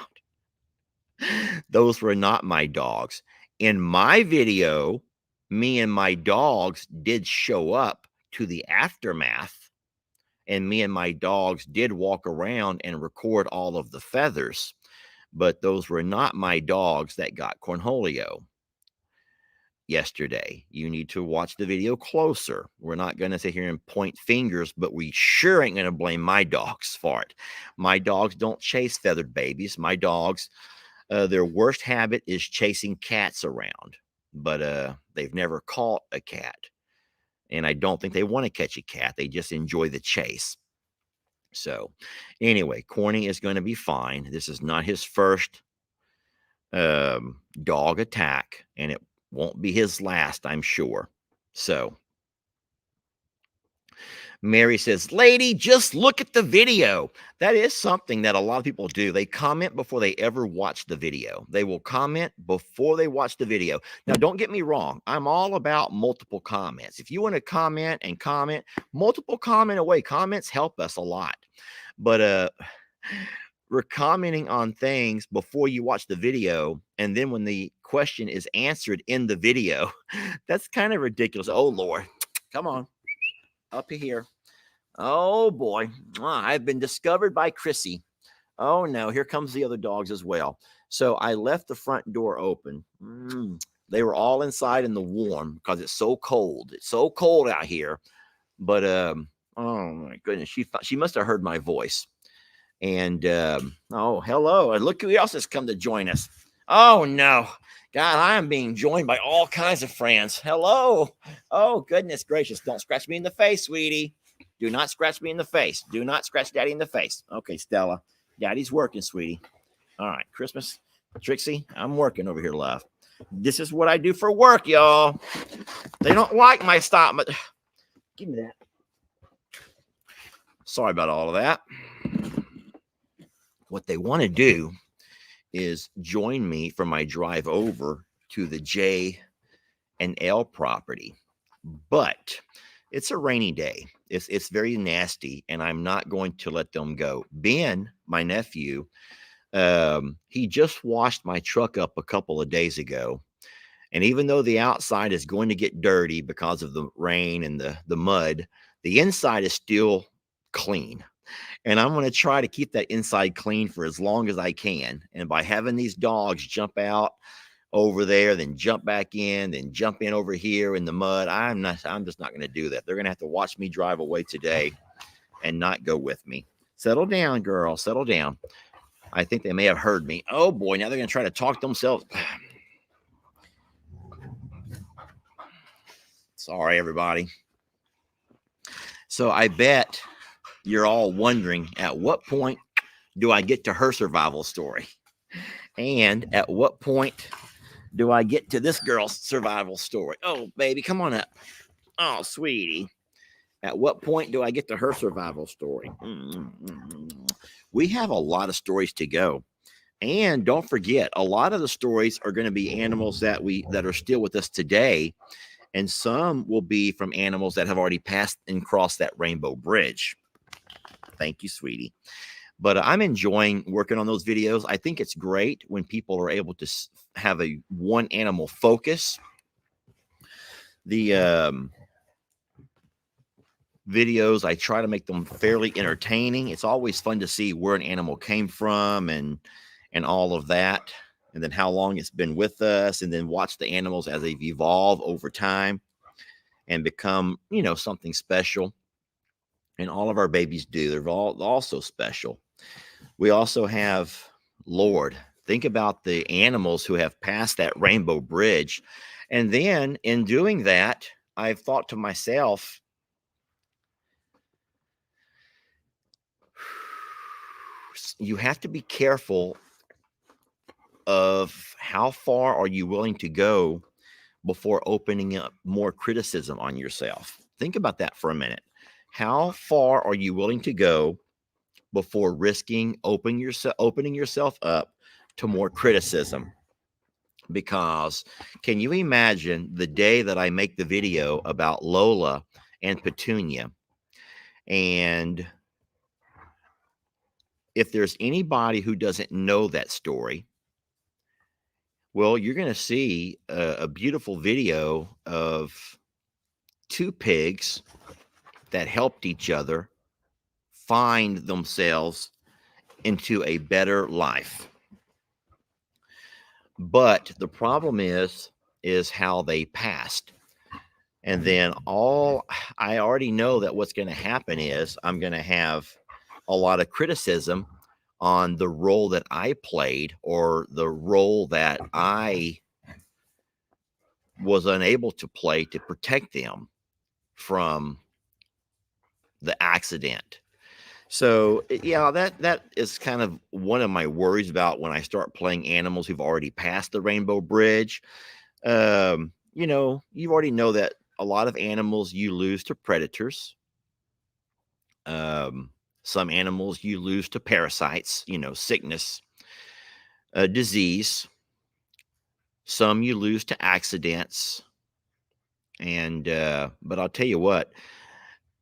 Speaker 1: Those were not my dogs. In my video, me and my dogs did show up to the aftermath, and me and my dogs did walk around and record all of the feathers, but those were not my dogs that got Cornholio yesterday. You need to watch the video closer. We're not going to sit here and point fingers, but we sure ain't going to blame my dogs for it. My dogs don't chase feathered babies. My dogs, their worst habit is chasing cats around, but they've never caught a cat. And I don't think they want to catch a cat. They just enjoy the chase. So anyway, Corny is going to be fine. This is not his first dog attack, and it won't be his last, I'm sure. So Mary says, lady, just look at the video. That is something that a lot of people do. They comment before they ever watch the video. They will comment before they watch the video. Now, don't get me wrong. I'm all about multiple comments. If you want to comment and comment, multiple comment away. Comments help us a lot. But we're commenting on things before you watch the video. And then when the question is answered in the video, that's kind of ridiculous. Oh, Lord. Come on. Up here. Oh, boy. I've been discovered by Chrissy. Oh, no. Here comes the other dogs as well. So I left the front door open. They were all inside in the warm because it's so cold. It's so cold out here. But, oh, my goodness. She must have heard my voice. And, oh, hello. And look who else has come to join us. Oh, no. God, I am being joined by all kinds of friends. Hello. Oh, goodness gracious. Don't scratch me in the face, sweetie. Do not scratch me in the face. Do not scratch Daddy in the face. Okay, Stella. Daddy's working, sweetie. All right, Christmas. Trixie, I'm working over here, love. This is what I do for work, y'all. They don't like my style, but give me that. Sorry about all of that. What they want to do is join me for my drive over to the J and L property. But it's a rainy day. It's very nasty, and I'm not going to let them go. Ben, my nephew, he just washed my truck up a couple of days ago. And even though the outside is going to get dirty because of the rain and the mud, the inside is still clean. And I'm going to try to keep that inside clean for as long as I can. And by having these dogs jump out over there, then jump back in, then jump in over here in the mud, I'm just not going to do that. They're going to have to watch me drive away today and not go with me. Settle down, girl. Settle down. I think they may have heard me. Oh, boy. Now they're going to try to talk themselves. Sorry, everybody. So I bet you're all wondering, at what point do I get to her survival story? And at what point do I get to this girl's survival story? Oh, baby, come on up. Oh, sweetie. At what point do I get to her survival story? We have a lot of stories to go. And don't forget, a lot of the stories are going to be animals that are still with us today. And some will be from animals that have already passed and crossed that rainbow bridge. Thank you, sweetie. But I'm enjoying working on those videos. I think it's great when people are able to have a one animal focus. The videos, I try to make them fairly entertaining. It's always fun to see where an animal came from and all of that, and then how long it's been with us, and then watch the animals as they evolve over time and become, something special. And all of our babies do. They're all also special. We also have, Lord, think about the animals who have passed that rainbow bridge. And then in doing that, I've thought to myself, you have to be careful of how far are you willing to go before opening up more criticism on yourself. Think about that for a minute. How far are you willing to go before risking opening yourself up to more criticism? Because can you imagine the day that I make the video about Lola and Petunia? And if there's anybody who doesn't know that story, well, you're going to see a beautiful video of two pigs that helped each other find themselves into a better life. But the problem is how they passed. And then I already know that what's going to happen is I'm going to have a lot of criticism on the role that I played, or the role that I was unable to play to protect them from the accident. So yeah, that is kind of one of my worries about when I start playing animals who've already passed the rainbow bridge. You already know that a lot of animals you lose to predators. Um, some animals you lose to parasites, sickness, disease. Some you lose to accidents. And but I'll tell you what,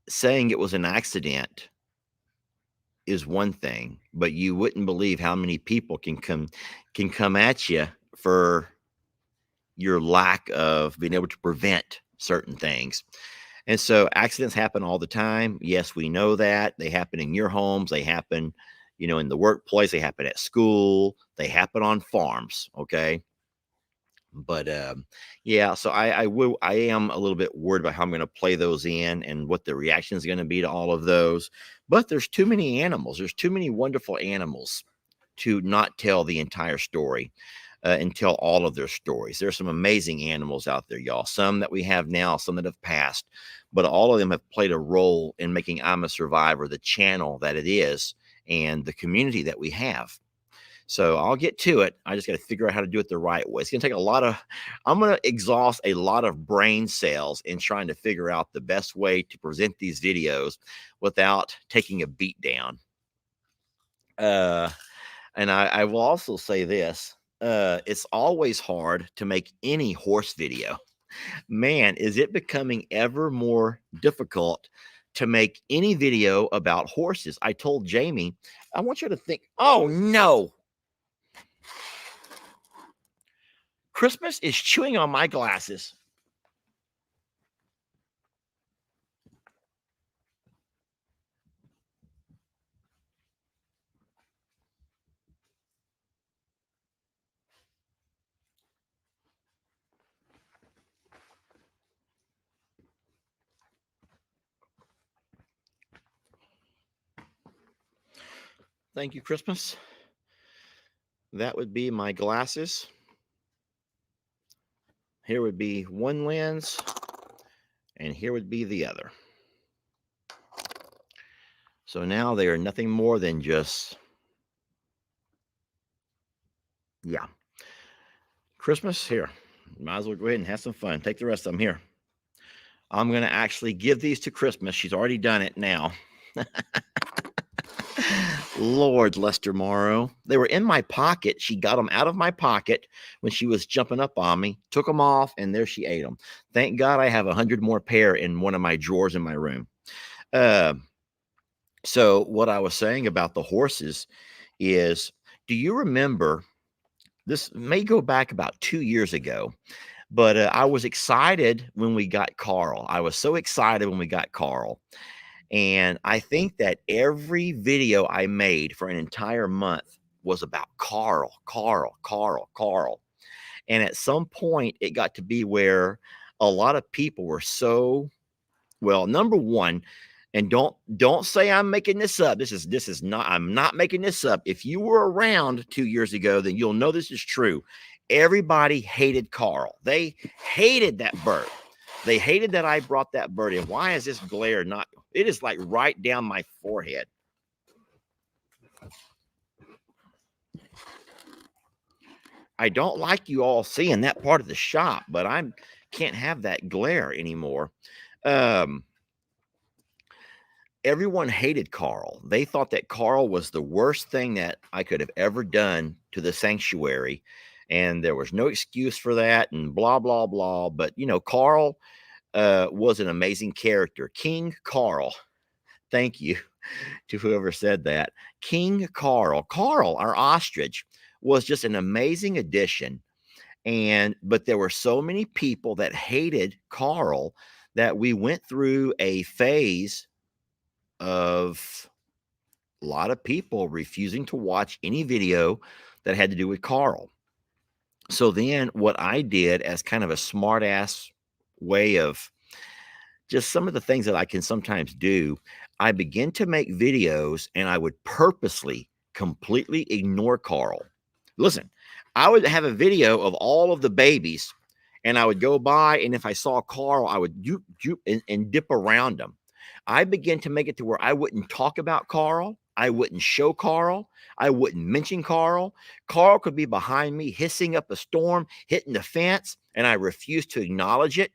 Speaker 1: saying it was an accident is one thing, but you wouldn't believe how many people can come at you for your lack of being able to prevent certain things. And so accidents happen all the time. Yes, we know that. They happen in your homes, they happen, in the workplace, they happen at school, they happen on farms, okay? But yeah, so I am a little bit worried about how I'm going to play those in and what the reaction is going to be to all of those. But there's too many animals. There's too many wonderful animals to not tell the entire story and tell all of their stories. There's some amazing animals out there, y'all. Some that we have now, some that have passed, but all of them have played a role in making I'm a Survivor the channel that it is and the community that we have. So I'll get to it. I just got to figure out how to do it the right way. It's going to take I'm going to exhaust a lot of brain cells in trying to figure out the best way to present these videos without taking a beat down. And I will also say this. It's always hard to make any horse video. Man, is it becoming ever more difficult to make any video about horses. I told Jamie, I want you to think, oh no, Christmas is chewing on my glasses. Thank you, Christmas. That would be my glasses. Here would be one lens, and here would be the other. So now they are nothing more than just, yeah. Christmas, here. Might as well go ahead and have some fun. Take the rest of them here. I'm going to actually give these to Christmas. She's already done it now. Lord, Lester Morrow. They were in my pocket. She got them out of my pocket when she was jumping up on me, took them off, and there she ate them. Thank God I have 100 more pair in one of my drawers in my room. So what I was saying about the horses is, do you remember, this may go back about 2 years ago, but I was excited when we got Carl. I was so excited when we got Carl. And I think that every video I made for an entire month was about Carl, Carl, Carl, Carl. And at some point, it got to be where a lot of people were so, well, number one, and don't say I'm making this up. This is not, I'm not making this up. If you were around 2 years ago, then you'll know this is true. Everybody hated Carl. They hated that bird. They hated that I brought that bird in. Why is this glare not? It is like right down my forehead. I don't like you all seeing that part of the shop, but I can't have that glare anymore. Everyone hated Carl. They thought that Carl was the worst thing that I could have ever done to the sanctuary. And there was no excuse for that and blah, blah, blah. But, Carl was an amazing character. King Carl. Thank you to whoever said that. King Carl. Carl, our ostrich, was just an amazing addition. But there were so many people that hated Carl that we went through a phase of a lot of people refusing to watch any video that had to do with Carl. So then what I did as kind of a smart ass way of just some of the things that I can sometimes do, I begin to make videos and I would purposely completely ignore Carl. Listen, I would have a video of all of the babies and I would go by, and if I saw Carl, I would and dip around him. I began to make it to where I wouldn't talk about Carl. I wouldn't show Carl. I wouldn't mention Carl. Carl could be behind me, hissing up a storm, hitting the fence, and I refused to acknowledge it.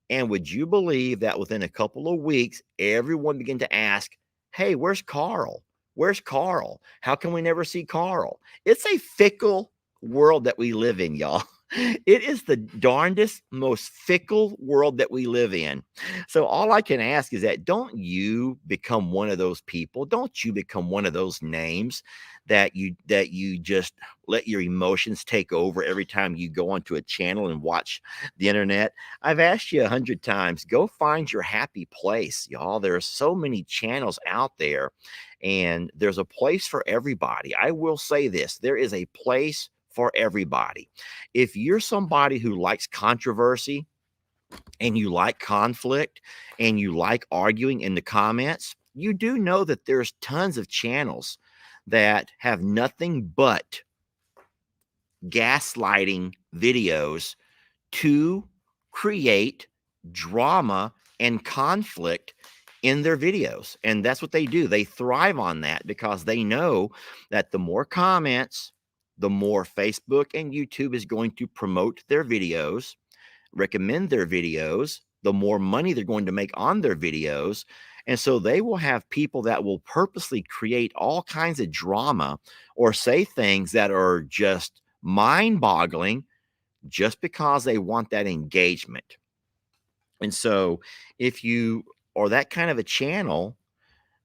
Speaker 1: And would you believe that within a couple of weeks, everyone began to ask, hey, where's Carl? Where's Carl? How can we never see Carl? It's a fickle world that we live in, y'all. It is the darndest, most fickle world that we live in. So all I can ask is that don't you become one of those people. Don't you become one of those names that you just let your emotions take over every time you go onto a channel and watch the internet. I've asked you 100 times, go find your happy place, y'all. There are so many channels out there, and there's a place for everybody. I will say this, there is a place for everybody. If you're somebody who likes controversy and you like conflict and you like arguing in the comments, you do know that there's tons of channels that have nothing but gaslighting videos to create drama and conflict in their videos. And that's what they do. They thrive on that because they know that the more comments, the more Facebook and YouTube is going to promote their videos, recommend their videos, the more money they're going to make on their videos. And so they will have people that will purposely create all kinds of drama or say things that are just mind boggling just because they want that engagement. And so if you are that kind of a channel,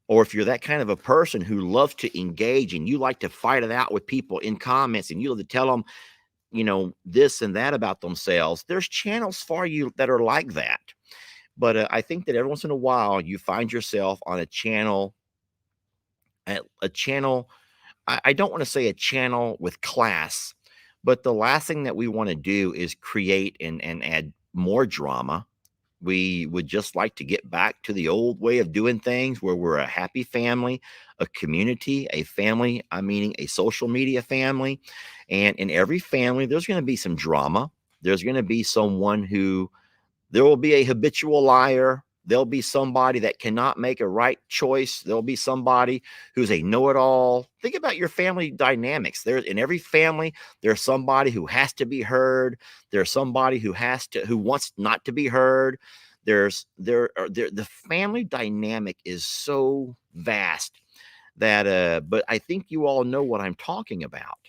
Speaker 1: or if you're that kind of a person who loves to engage and you like to fight it out with people in comments and you love to tell them, this and that about themselves, there's channels for you that are like that. But I think that every once in a while you find yourself on a channel, a channel. I don't want to say a channel with class, but the last thing that we want to do is create and add more drama. We would just like to get back to the old way of doing things where we're a happy family, a community, a family, I'm meaning a social media family. And in every family, there's going to be some drama. There's going to be someone who, there will be a habitual liar. There'll be somebody that cannot make a right choice. There'll be somebody who's a know-it-all. Think about your family dynamics. There's in every family, there's somebody who has to be heard. There's somebody who wants not to be heard. The family dynamic is so vast that but I think you all know what I'm talking about.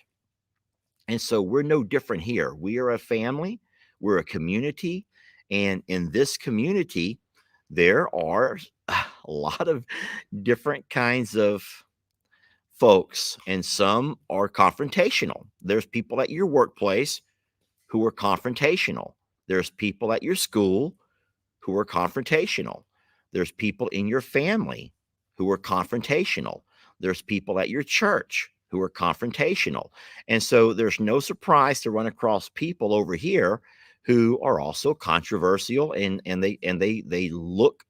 Speaker 1: And so we're no different here. We are a family, we're a community, and in this community, there are a lot of different kinds of folks, and some are confrontational. There's people at your workplace who are confrontational. There's people at your school who are confrontational. There's people in your family who are confrontational. There's people at your church who are confrontational. And so there's no surprise to run across people over here who are also controversial, and they look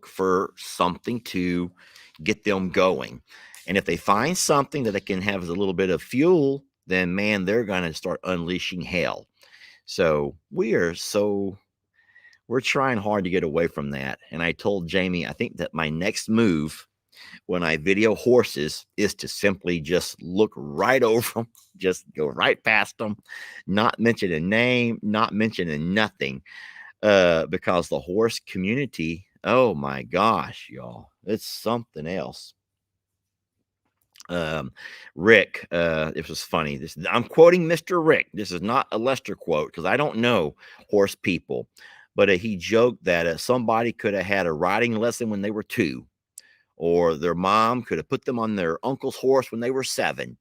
Speaker 1: for something to get them going. And if they find something that they can have as a little bit of fuel, then man, they're going to start unleashing hell. So we're trying hard to get away from that. And I told Jamie, I think that my next move when I video horses is to simply just look right over them, just go right past them, not mention a name, not mentioning nothing, because the horse community, oh my gosh, y'all, it's something else. Rick, it was funny. I'm quoting Mr. Rick. This is not a Lester quote because I don't know horse people, but he joked that somebody could have had a riding lesson when they were 2, or their mom could have put them on their uncle's horse when they were 7,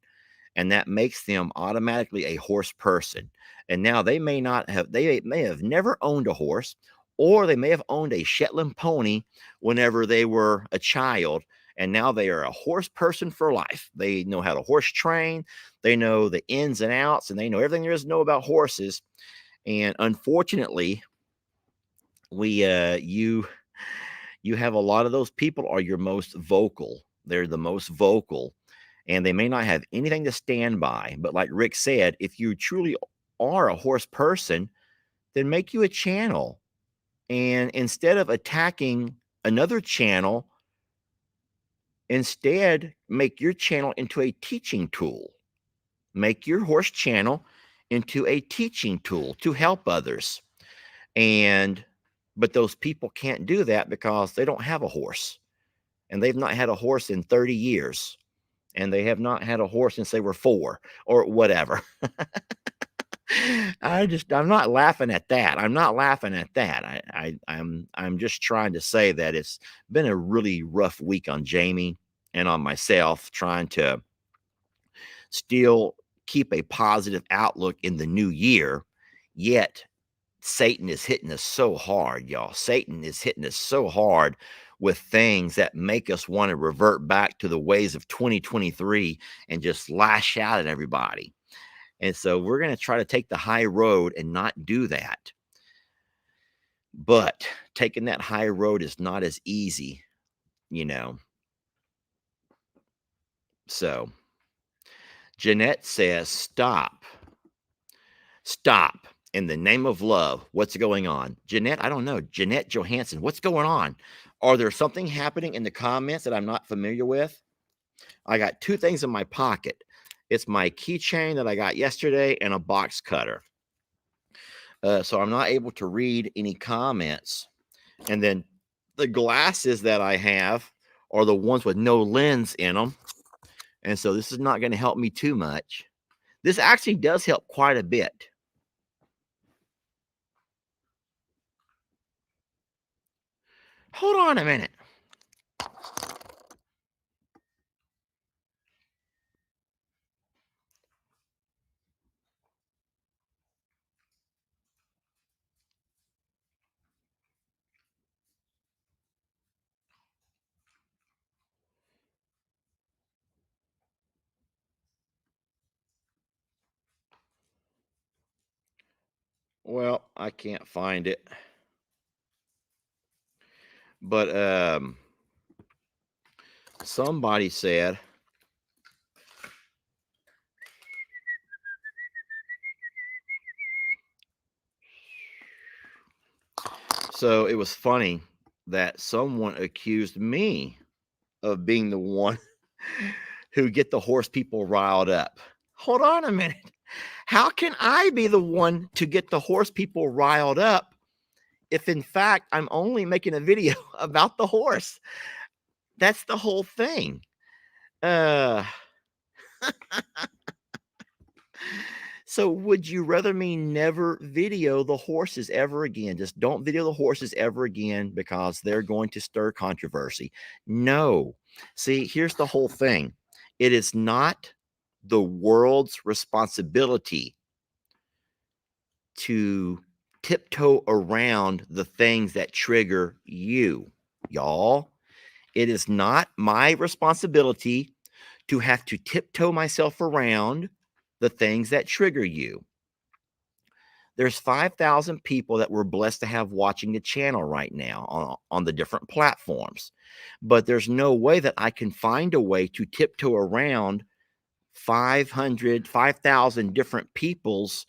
Speaker 1: and that makes them automatically a horse person. And now they may have never owned a horse, or they may have owned a Shetland pony whenever they were a child, and now they are a horse person for life. They know how to horse train, they know the ins and outs, and they know everything there is to know about horses. And unfortunately, we you have a lot of those people are your most vocal. They're the most vocal, and they may not have anything to stand by. But like Rick said, if you truly are a horse person, then make you a channel. And instead of attacking another channel, instead make your channel into a teaching tool. Make your horse channel into a teaching tool to help others. And but those people can't do that because they don't have a horse. And they've not had a horse in 30 years. And they have not had a horse since they were 4 or whatever. I'm not laughing at that. I'm not laughing at that. I'm just trying to say that it's been a really rough week on Jamie and on myself, trying to still keep a positive outlook in the new year. Yet Satan is hitting us so hard, y'all. Satan is hitting us so hard with things that make us want to revert back to the ways of 2023 and just lash out at everybody. And so we're going to try to take the high road and not do that. But taking that high road is not as easy, you know. So Jeanette says, stop. Stop. In the name of love, what's going on? Jeanette, I don't know. Jeanette Johansson, what's going on? Are there something happening in the comments that I'm not familiar with? I got 2 things in my pocket. It's my keychain that I got yesterday and a box cutter. So I'm not able to read any comments. And then the glasses that I have are the ones with no lens in them. And so this is not going to help me too much. This actually does help quite a bit. Hold on a minute. Well, I can't find it. But somebody said, so it was funny that someone accused me of being the one who get the horse people riled up. Hold on a minute. How can I be the one to get the horse people riled up if in fact I'm only making a video about the horse? That's the whole thing. Uh So would you rather me never video the horses ever again? Just don't video the horses ever again because they're going to stir controversy. No. See, here's the whole thing. It is not the world's responsibility to tiptoe around the things that trigger you, y'all. It is not my responsibility to have to tiptoe myself around the things that trigger you. There's 5,000 people that we're blessed to have watching the channel right now on the different platforms. But there's no way that I can find a way to tiptoe around 5,000 different people's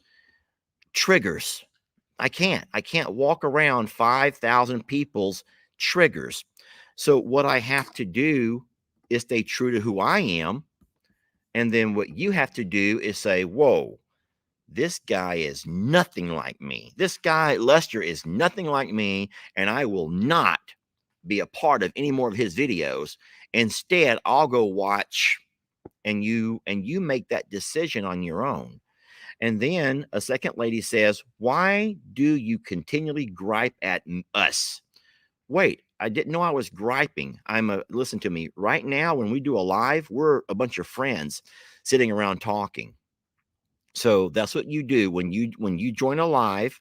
Speaker 1: triggers. I can't walk around 5,000 people's triggers. So what I have to do is stay true to who I am. And then what you have to do is say, whoa, this guy is nothing like me. This guy, Lester, is nothing like me, and I will not be a part of any more of his videos. Instead, I'll go watch, and you make that decision on your own. And then a second lady says, why do you continually gripe at us? Wait, I didn't know I was griping. Listen to me. Right now, when we do a live, we're a bunch of friends sitting around talking. So that's what you do when you join a live.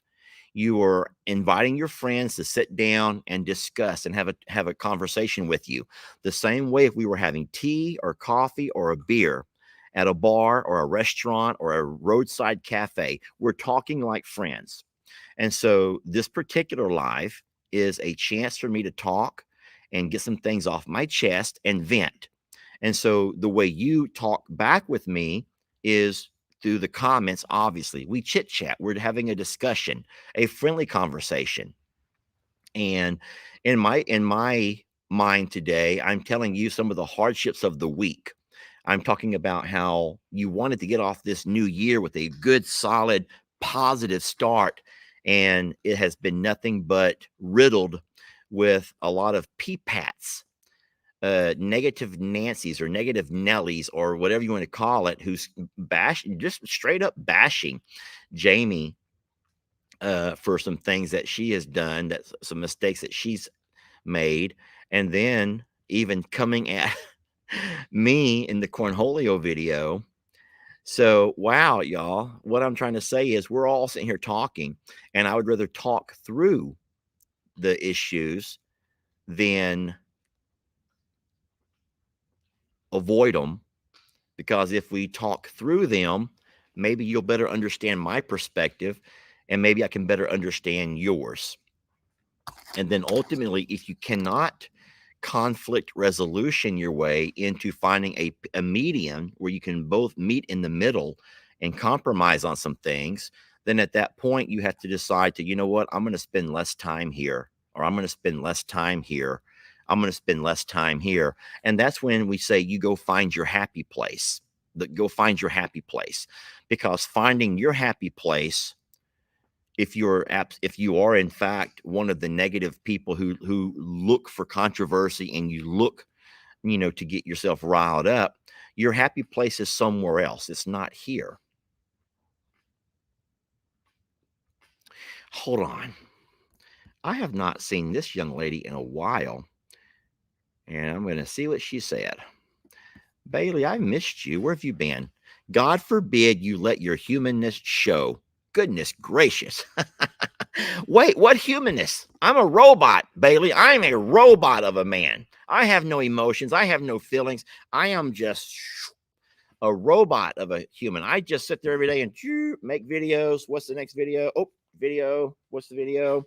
Speaker 1: You are inviting your friends to sit down and discuss and have a conversation with you. The same way if we were having tea or coffee or a beer at a bar or a restaurant or a roadside cafe, we're talking like friends. And so this particular live is a chance for me to talk and get some things off my chest and vent. And so the way you talk back with me is through the comments. Obviously, we chit chat. We're having a discussion, a friendly conversation. And in my mind today, I'm telling you some of the hardships of the week. I'm talking about how you wanted to get off this new year with a good, solid, positive start, and it has been nothing but riddled with a lot of peepats, negative Nancy's or negative Nellies or whatever you want to call it, who's just straight up bashing Jamie for some things that she has done, that's some mistakes that she's made, and then even coming at me in the Cornholio video. So, wow, y'all, what I'm trying to say is we're all sitting here talking, and I would rather talk through the issues than avoid them, because if we talk through them, maybe you'll better understand my perspective, and maybe I can better understand yours. And then ultimately, if you cannot conflict resolution your way into finding a medium where you can both meet in the middle and compromise on some things, then at that point you have to decide to, you know what, I'm going to spend less time here, or I'm going to spend less time here. I'm going to spend less time here. And that's when we say you go find your happy place. Go find your happy place, because finding your happy place, if you are in fact one of the negative people who look for controversy and you look, to get yourself riled up, your happy place is somewhere else. It's not here. Hold on. I have not seen this young lady in a while, and I'm going to see what she said. Bailey, I missed you. Where have you been? God forbid you let your humanness show. Goodness gracious. Wait, what humanness? I'm a robot, Bailey. I'm a robot of a man. I have no emotions. I have no feelings. I am just a robot of a human. I just sit there every day and make videos. What's the next video? Oh, video. What's the video?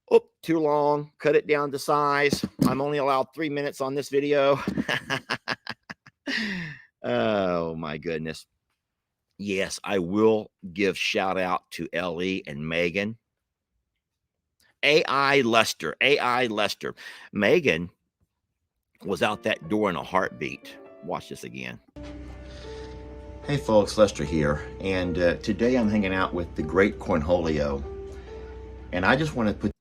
Speaker 1: Oh, too long. Cut it down to size. I'm only allowed 3 minutes on this video. Oh, my goodness. Yes, I will give shout out to Ellie and Megan. AI Lester. Megan was out that door in a heartbeat. Watch this again. Hey folks, Lester here, and today I'm hanging out with the great Cornholio, and I just want to put.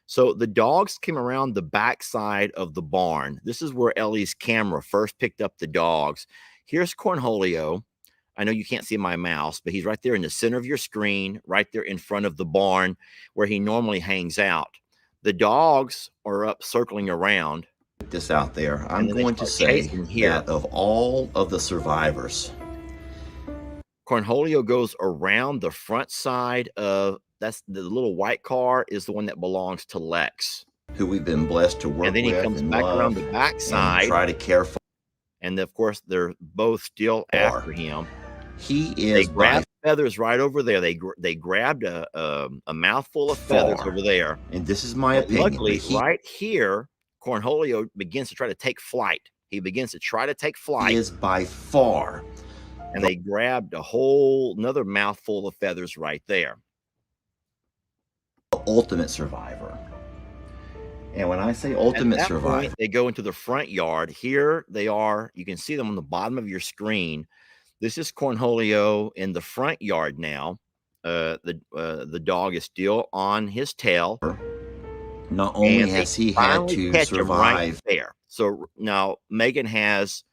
Speaker 1: So the dogs came around the backside of the barn. This is where Ellie's camera first picked up the dogs. Here's Cornholio. I know you can't see my mouse, but he's right there in the center of your screen, right there in front of the barn where he normally hangs out. The dogs are up circling around. Put this out there. I'm going to say that of all of the survivors, Cornholio goes around the front side of, that's the little white car is the one that belongs to Lex, who we've been blessed to work with. And then he comes back around the back side, try to care for. And of course, they're both still after him. He is. They grabbed feathers right over there. They grabbed a mouthful of feathers over there. And this is my opinion. Luckily, right here, Cornholio begins to try to take flight. He begins to try to take flight. He is by far. And they grabbed another mouthful of feathers right there. The ultimate survivor. And when I say ultimate survivor, point, they go into the front yard. Here they are. You can see them on the bottom of your screen. This is Cornholio in the front yard now. The dog is still on his tail. Not only has he had to survive right there. So now Megan has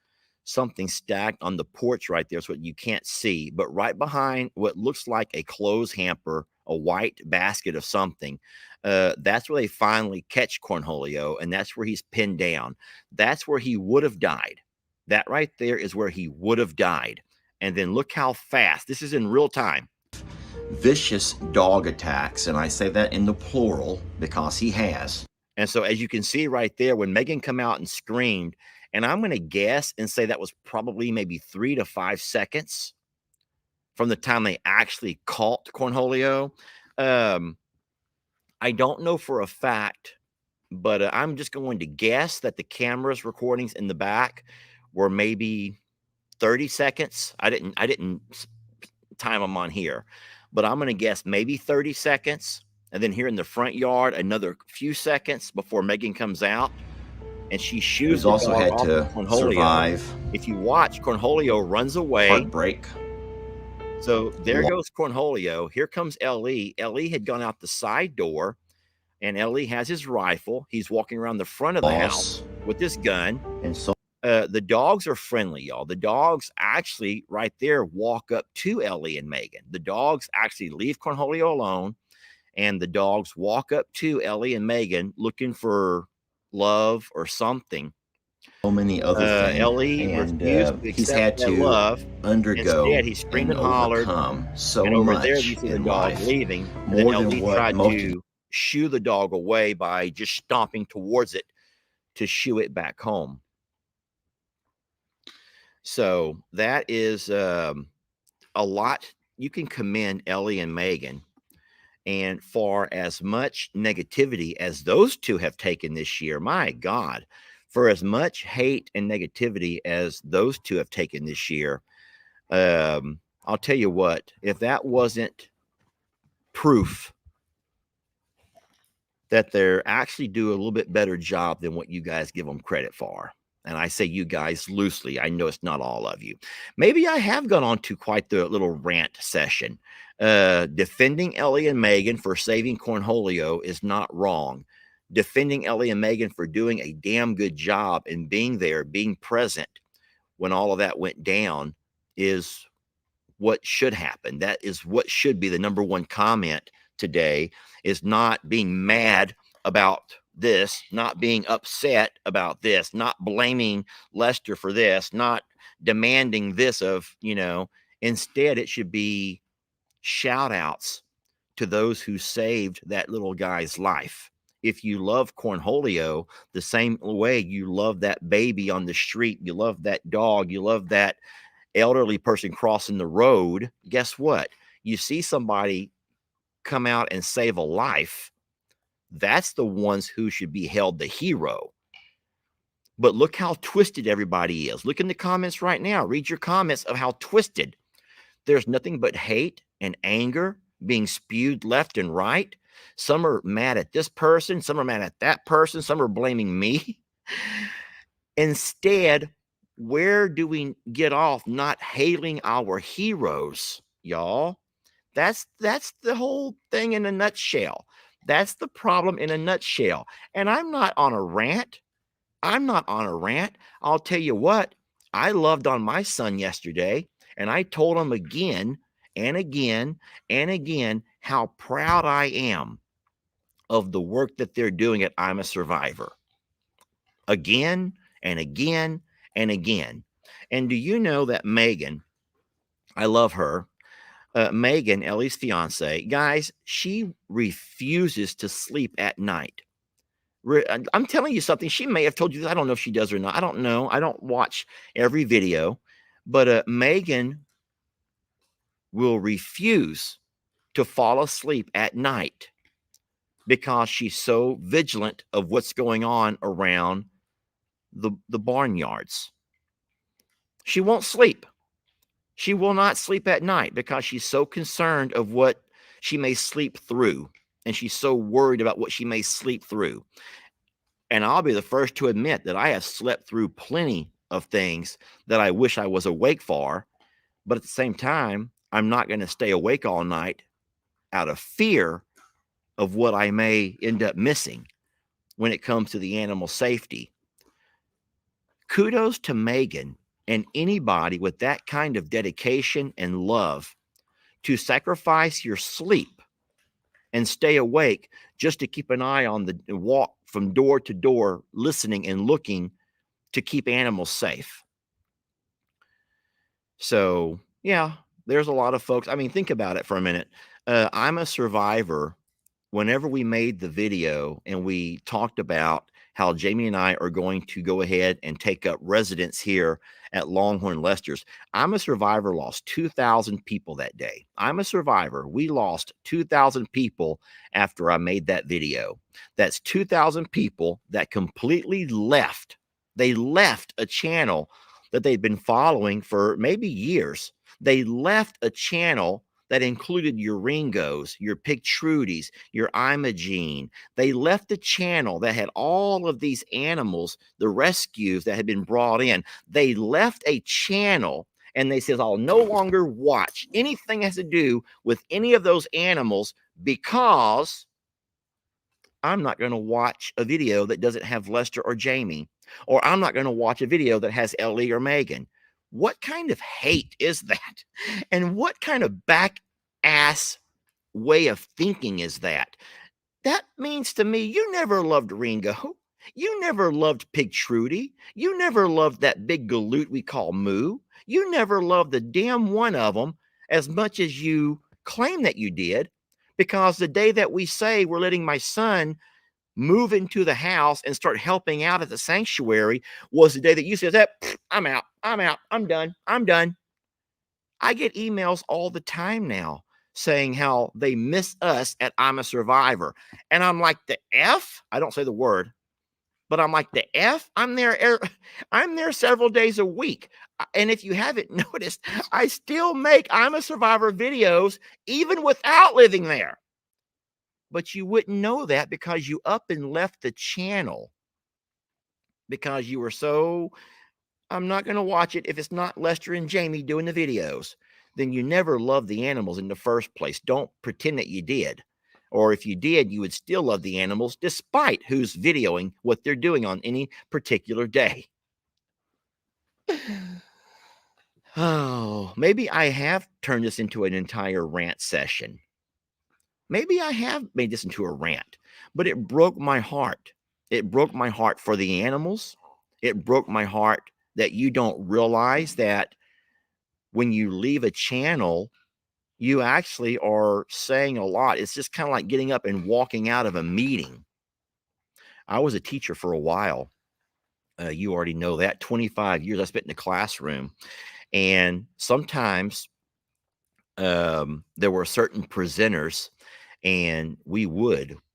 Speaker 1: something stacked on the porch right there, so you can't see. But right behind what looks like a clothes hamper, a white basket of something, that's where they finally catch Cornholio, and that's where he's pinned down. That's where he would have died. That right there is where he would have died. And then look how fast. This is in real time. Vicious dog attacks, and I say that in the plural because he has. And so as you can see right there, when Megan come out and screamed, and I'm going to guess and say that was probably maybe 3 to 5 seconds from the time they actually caught Cornholio. I don't know for a fact, but I'm just going to guess that the camera's recordings in the back were maybe 30 seconds. I didn't time I'm on here, but I'm going to guess maybe 30 seconds. And then here in the front yard, another few seconds before Megan comes out. And she shoos the
Speaker 2: also
Speaker 1: dog
Speaker 2: had
Speaker 1: off
Speaker 2: to
Speaker 1: of Cornholio.
Speaker 2: survive
Speaker 1: If you watch, Cornholio runs away.
Speaker 2: heartbreak.
Speaker 1: So there goes Cornholio. Here comes Ellie. Ellie had gone out the side door, and Ellie has his rifle. He's walking around the front of the house with this gun.
Speaker 2: And so
Speaker 1: the dogs are friendly, y'all. The dogs actually right there walk up to Ellie and Megan. The dogs actually leave Cornholio alone, and the dogs walk up to Ellie and Megan looking for love or something.
Speaker 2: so many other things.
Speaker 1: Ellie refused to
Speaker 2: He's
Speaker 1: accept
Speaker 2: had
Speaker 1: that
Speaker 2: to
Speaker 1: love.
Speaker 2: undergo
Speaker 1: Instead, he screamed and hollered.
Speaker 2: overcome so
Speaker 1: And over
Speaker 2: much
Speaker 1: there, you see the
Speaker 2: in
Speaker 1: dog
Speaker 2: life,
Speaker 1: leaving. And
Speaker 2: more
Speaker 1: then
Speaker 2: than
Speaker 1: Ellie
Speaker 2: what
Speaker 1: tried
Speaker 2: most
Speaker 1: to shoo the dog away by just stomping towards it to shoo it back home. So that is a lot. You can commend Ellie and Megan. And for as much negativity as those two have taken this year, my God, for as much hate and negativity as those two have taken this year, I'll tell you what, if that wasn't proof that they're actually do a little bit better job than what you guys give them credit for. And I say you guys loosely. I know it's not all of you. Maybe I have gone on to quite the little rant session. Defending Ellie and Megan for saving Cornholio is not wrong. Defending Ellie and Megan for doing a damn good job and being there, being present when all of that went down is what should happen. That is what should be the number one comment today, is not being mad about this, not being upset about this, not blaming Lester for this, not demanding this of, instead it should be shout outs to those who saved that little guy's life. If you love Cornholio the same way you love that baby on the street, you love that dog, you love that elderly person crossing the road, guess what? You see somebody come out and save a life, that's the ones who should be held the hero. But look how twisted everybody is. Look in the comments right now. Read your comments of how twisted. There's nothing but hate and anger being spewed left and right. Some are mad at this person. Some are mad at that person. Some are blaming me. Instead, where do we get off not hailing our heroes, y'all? That's the whole thing in a nutshell. That's the problem in a nutshell. And I'm not on a rant. I'll tell you what, I loved on my son yesterday, and I told him again and again and again how proud I am of the work that they're doing at I'm a Survivor. Again and again and again. And do you know that Megan, I love her, Megan, Ellie's fiance, guys, she refuses to sleep at night. I'm telling you something. She may have told you this. I don't know if she does or not. I don't know. I don't watch every video. But Megan will refuse to fall asleep at night because she's so vigilant of what's going on around the barnyards. She won't sleep. She will not sleep at night because she's so concerned of what she may sleep through. And she's so worried about what she may sleep through. And I'll be the first to admit that I have slept through plenty of things that I wish I was awake for. But at the same time, I'm not going to stay awake all night out of fear of what I may end up missing when it comes to the animal safety. Kudos to Megan and anybody with that kind of dedication and love to sacrifice your sleep and stay awake just to keep an eye on the walk from door to door, listening and looking to keep animals safe. So, yeah, there's a lot of folks. I mean, think about it for a minute. I'm a Survivor. Whenever we made the video and we talked about how Jamie and I are going to go ahead and take up residence here at Longhorn Lester's, I'm a Survivor lost 2,000 people that day. I'm a Survivor. We lost 2,000 people after I made that video. That's 2,000 people that completely left. They left a channel that they'd been following for maybe years. They left a channel that included your Ringos, your Pictrudies, your Imogene. They left a channel that had all of these animals, the rescues that had been brought in. They left a channel and they says, I'll no longer watch anything that has to do with any of those animals because I'm not going to watch a video that doesn't have Lester or Jamie, or I'm not going to watch a video that has Ellie or Megan. What kind of hate is that? And what kind of back ass way of thinking is that? That means to me, you never loved Ringo. You never loved Pig Trudy. You never loved that big galoot we call Moo. You never loved the damn one of them as much as you claim that you did. Because the day that we say we're letting my son move into the house and start helping out at the sanctuary was the day that you said, that I'm out, I'm done, I'm done. I get emails all the time now saying how they miss us at I'm a Survivor. And I'm like, the F? I don't say the word, but I'm like, the F? I'm there several days a week. And if you haven't noticed, I still make I'm a Survivor videos even without living there. But you wouldn't know that because you up and left the channel because you were so, I'm not going to watch it if it's not Lester and Jamie doing the videos. Then you never loved the animals in the first place. Don't pretend that you did. Or if you did, you would still love the animals despite who's videoing what they're doing on any particular day. Oh, maybe I have turned this into an entire rant session. Maybe I have made this into a rant, but it broke my heart. It broke my heart for the animals. It broke my heart that you don't realize that when you leave a channel, you actually are saying a lot. It's just kind of like getting up and walking out of a meeting. I was a teacher for a while. You already know that 25 years I spent in the classroom. And sometimes there were certain presenters and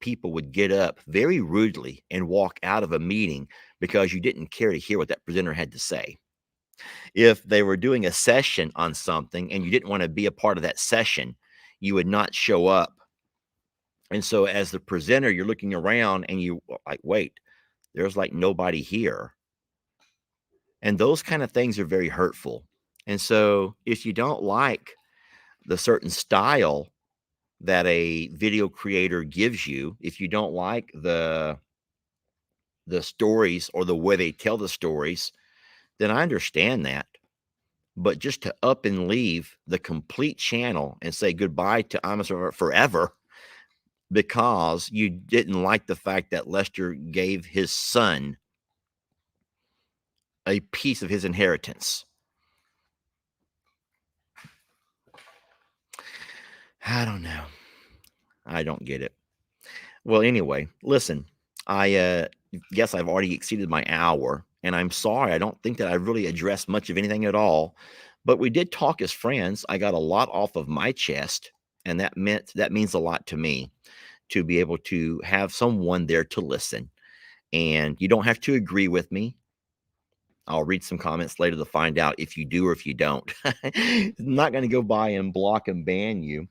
Speaker 1: people would get up very rudely and walk out of a meeting because you didn't care to hear what that presenter had to say. If they were doing a session on something and you didn't want to be a part of that session, you would not show up. And so as the presenter, you're looking around and you like, wait, there's like nobody here. And those kind of things are very hurtful. And so if you don't like the certain style that a video creator gives you, if you don't like the stories or the way they tell the stories, then I understand that. But just to up and leave the complete channel and say goodbye to I'm a Survivor forever because you didn't like the fact that Lester gave his son a piece of his inheritance. I don't know. I don't get it. Well, anyway, listen, I guess I've already exceeded my hour, and I'm sorry. I don't think that I really addressed much of anything at all, but we did talk as friends. I got a lot off of my chest, and that means a lot to me to be able to have someone there to listen. And you don't have to agree with me. I'll read some comments later to find out if you do or if you don't. I'm not going to go by and block and ban you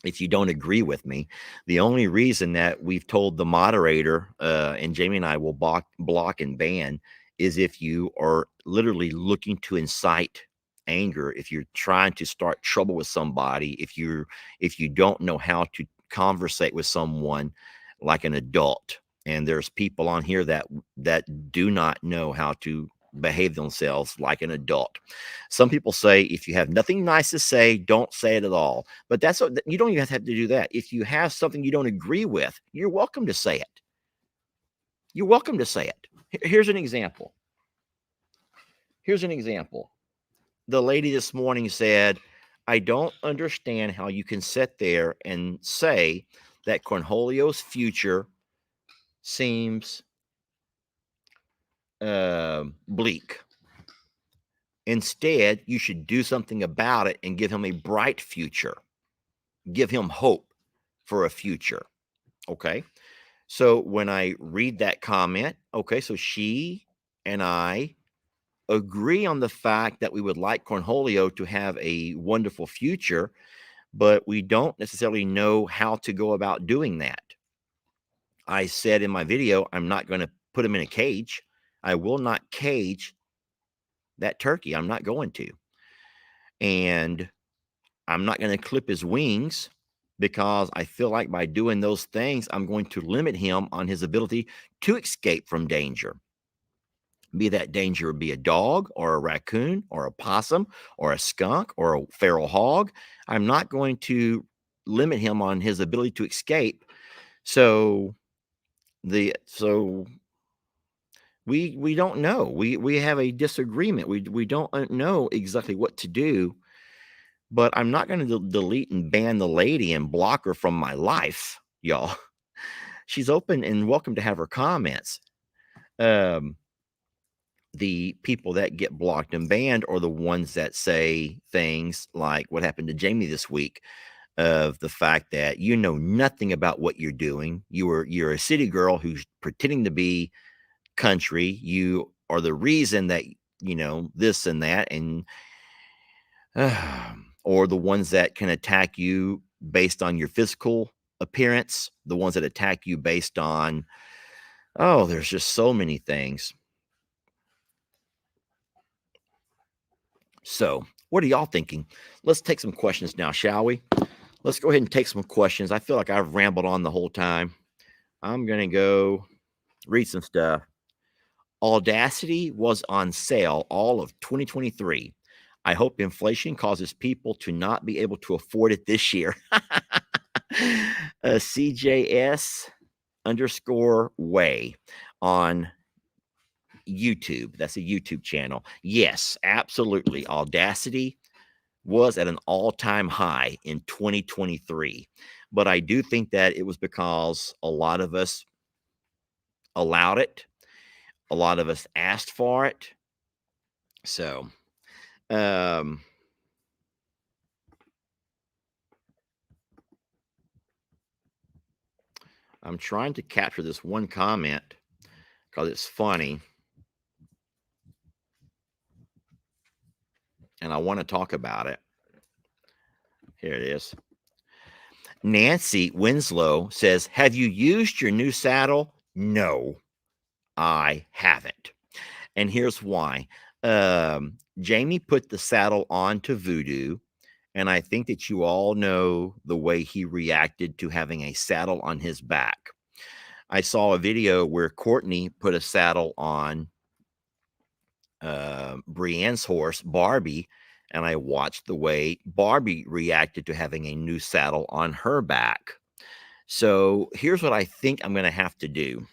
Speaker 1: if you don't agree with me. The only reason that we've told the moderator and Jamie and I will block and ban is if you are literally looking to incite anger, if you're trying to start trouble with somebody, if you don't know how to conversate with someone like an adult. And there's people on here that do not know how to behave themselves like an adult. Some people say if you have nothing nice to say, don't say it at all. But that's what, you don't even have to do that. If you have something you don't agree with, you're welcome to say it. You're welcome to say it. Here's an example. The lady this morning said, I don't understand how you can sit there and say that Cornholio's future seems bleak. Instead, you should do something about it and give him a bright future. Give him hope for a future. Okay. So when I read that comment, okay, so she and I agree on the fact that we would like Cornholio to have a wonderful future, but we don't necessarily know how to go about doing that. I said in my video, I'm not going to put him in a cage. I will not cage that turkey. I'm not going to. And I'm not going to clip his wings because I feel like by doing those things, I'm going to limit him on his ability to escape from danger. Be that danger be a dog or a raccoon or a possum or a skunk or a feral hog. I'm not going to limit him on his ability to escape. So we don't know. We have a disagreement. We don't know exactly what to do. But I'm not going to delete and ban the lady and block her from my life, y'all. She's open and welcome to have her comments. The people that get blocked and banned are the ones that say things like what happened to Jamie this week, of the fact that you know nothing about what you're doing. You're a city girl who's pretending to be country. You are the reason that this and that, and or the ones that can attack you based on your physical appearance, the ones that attack you based on, oh, there's just so many things. So, what are y'all thinking? Let's take some questions now, shall we? Let's go ahead and take some questions. I feel like I've rambled on the whole time. I'm going to go read some stuff. Audacity was on sale all of 2023. I hope inflation causes people to not be able to afford it this year. CJS underscore way on YouTube. That's a YouTube channel. Yes, absolutely. Audacity was at an all-time high in 2023. But I do think that it was because a lot of us allowed it. A lot of us asked for it. So, I'm trying to capture this one comment because it's funny. And I want to talk about it. Here it is. Nancy Winslow says, have you used your new saddle? No, I haven't. And here's why. Jamie put the saddle on to Voodoo, and I think that you all know the way he reacted to having a saddle on his back. I saw a video where Courtney put a saddle on Brienne's horse, Barbie, and I watched the way Barbie reacted to having a new saddle on her back. So here's what I think I'm going to have to do.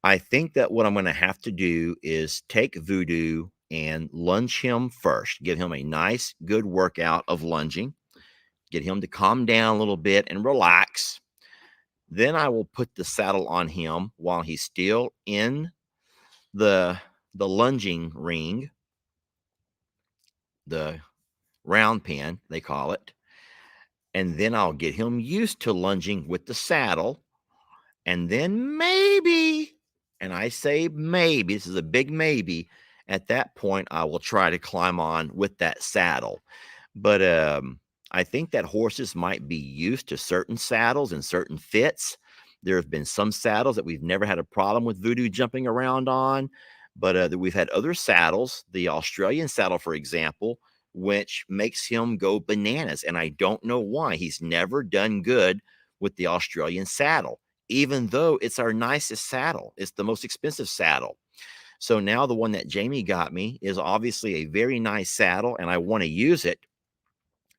Speaker 1: I think that what I'm going to have to do is take Voodoo and lunge him first, give him a nice, good workout of lunging, get him to calm down a little bit and relax. Then I will put the saddle on him while he's still in the lunging ring, the round pen, they call it. And then I'll get him used to lunging with the saddle. And then maybe, and I say maybe, this is a big maybe, at that point, I will try to climb on with that saddle. But I think that horses might be used to certain saddles and certain fits. There have been some saddles that we've never had a problem with Voodoo jumping around on, but we've had other saddles, the Australian saddle, for example, which makes him go bananas. And I don't know why. He's never done good with the Australian saddle, even though it's our nicest saddle. It's the most expensive saddle. So now the one that Jamie got me is obviously a very nice saddle, and I want to use it.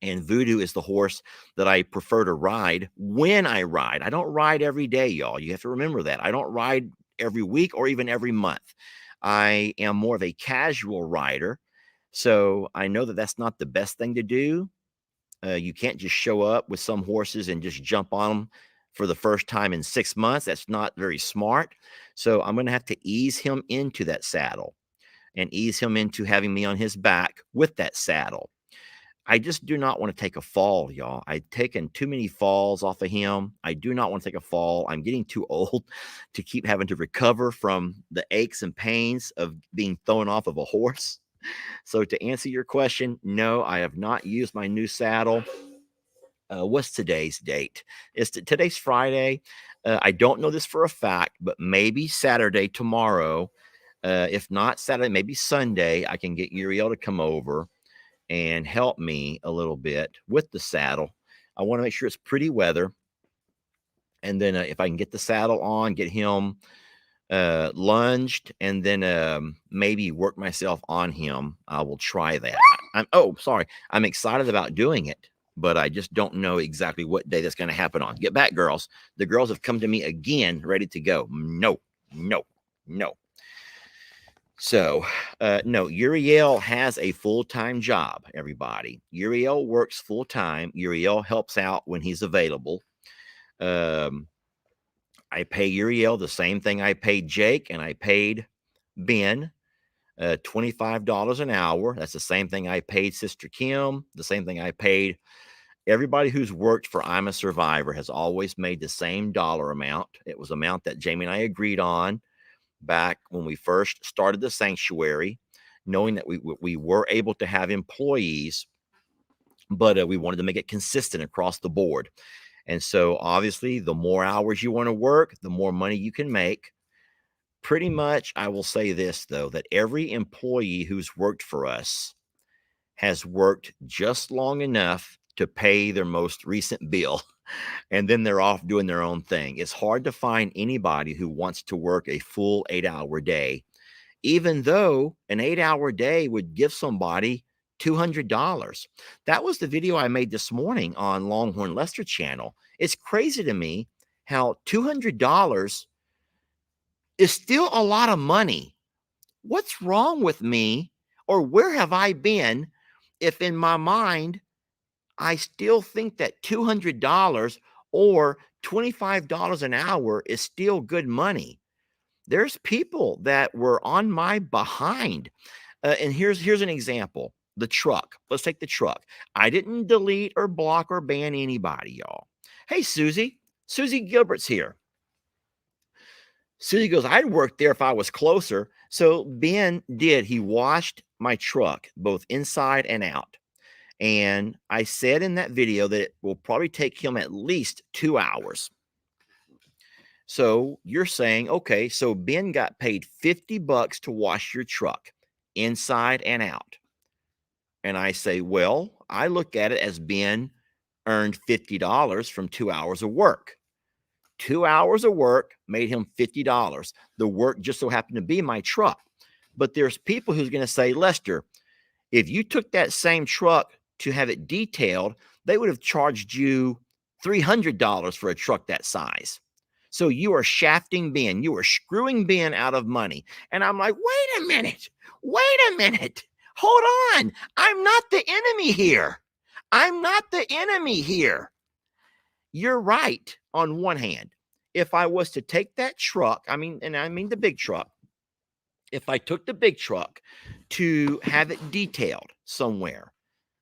Speaker 1: And Voodoo is the horse that I prefer to ride when I ride. I don't ride every day, y'all. You have to remember that. I don't ride every week or even every month. I am more of a casual rider. So I know that that's not the best thing to do. You can't just show up with some horses and just jump on them for the first time in 6 months. That's not very smart. So I'm going to have to ease him into that saddle and ease him into having me on his back with that saddle. I just do not want to take a fall, y'all. I've taken too many falls off of him. I do not want to take a fall. I'm getting too old to keep having to recover from the aches and pains of being thrown off of a horse. So to answer your question, no, I have not used my new saddle. What's today's date? Today's Friday. I don't know this for a fact, but maybe Saturday tomorrow. If not Saturday, maybe Sunday, I can get Uriel to come over and help me a little bit with the saddle. I want to make sure it's pretty weather. And then if I can get the saddle on, get him lunged, and then maybe work myself on him, I will try that. I'm excited about doing it, but I just don't know exactly what day that's going to happen on. Get back, girls. The girls have come to me again, ready to go. No, no, no. So, no, Uriel has a full-time job, everybody. Uriel works full-time. Uriel helps out when he's available. I pay Uriel the same thing I paid Jake and I paid Ben, $25 an hour. That's the same thing I paid Sister Kim, the same thing I paid everybody who's worked for I'm a Survivor has always made the same dollar amount. It was amount that Jamie and I agreed on back when we first started the sanctuary, knowing that we were able to have employees, but we wanted to make it consistent across the board. And so obviously the more hours you want to work, the more money you can make. Pretty much, I will say this though, that every employee who's worked for us has worked just long enough to pay their most recent bill, and then they're off doing their own thing. It's hard to find anybody who wants to work a full 8-hour day, even though an 8-hour day would give somebody $200. That was the video I made this morning on Longhorn Lester channel. It's crazy to me how $200 is still a lot of money. What's wrong with me, or where have I been if in my mind I still think that $200 or $25 an hour is still good money? There's people that were on my behind. And here's an example. The truck. Let's take the truck. I didn't delete or block or ban anybody, y'all. Hey, Susie. Susie Gilbert's here. Susie goes, I'd work there if I was closer. So Ben did. He washed my truck, both inside and out. And I said in that video that it will probably take him at least 2 hours. So you're saying, okay, so Ben got paid $50 to wash your truck inside and out. And I say, well, I look at it as Ben earned $50 from 2 hours of work. 2 hours of work made him $50. The work just so happened to be my truck. But there's people who's going to say, Lester, if you took that same truck to have it detailed, they would have charged you $300 for a truck that size. So you are shafting Ben. You are screwing Ben out of money. And I'm like, wait a minute. Hold on. I'm not the enemy here. You're right on one hand. If I was to take that truck, I mean the big truck, if I took the big truck to have it detailed somewhere,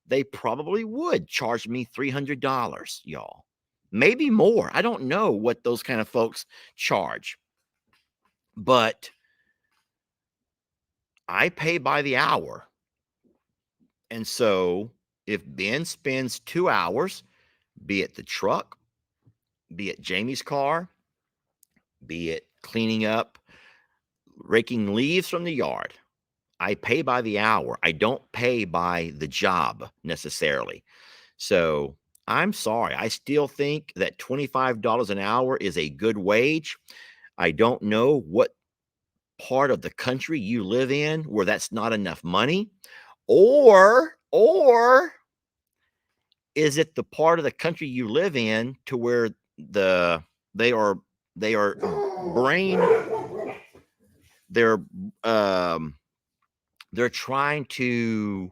Speaker 1: they probably would charge me $300, y'all. Maybe more. I don't know what those kind of folks charge. But I pay by the hour. And so if Ben spends 2 hours, be it the truck, be it Jamie's car, be it cleaning up, raking leaves from the yard, I pay by the hour. I don't pay by the job necessarily. So I'm sorry. I still think that $25 an hour is a good wage. I don't know what part of the country you live in where that's not enough money, or is it the part of the country you live in to where they are brain they're trying to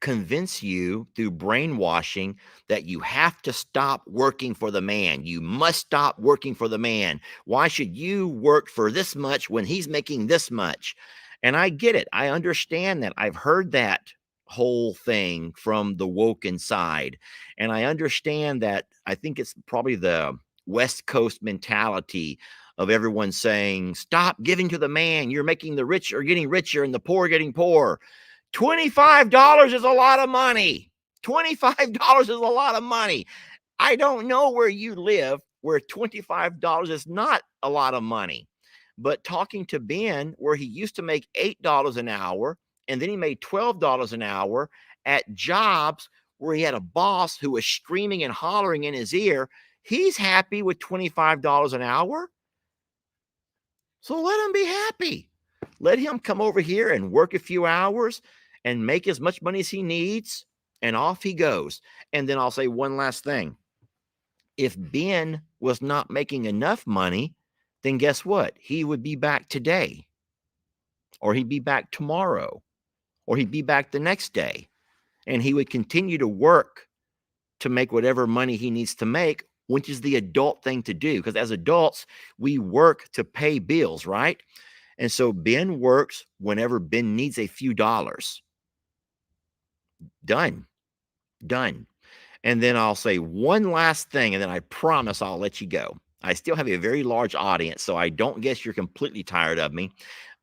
Speaker 1: convince you through brainwashing that you have to stop working for the man. You must stop working for the man. Why should you work for this much when he's making this much? And I get it. I understand that. I've heard that
Speaker 3: whole thing from the woken side. And I understand that. I think it's probably the West Coast mentality of everyone saying, stop giving to the man. You're making the rich are getting richer and the poor getting poorer. $25 is a lot of money. $25 is a lot of money. I don't know where you live where $25 is not a lot of money. But talking to Ben, where he used to make $8 an hour and then he made $12 an hour at jobs where he had a boss who was screaming and hollering in his ear, he's happy with $25 an hour. So let him be happy. Let him come over here and work a few hours and make as much money as he needs, and off he goes. And then I'll say one last thing. If Ben was not making enough money, then guess what? He would be back today, or he'd be back tomorrow, or he'd be back the next day. And he would continue to work to make whatever money he needs to make, which is the adult thing to do. Because as adults, we work to pay bills, right? And so Ben works whenever Ben needs a few dollars. Done. Done. And then I'll say one last thing, and then I promise I'll let you go. I still have a very large audience, so I don't guess you're completely tired of me.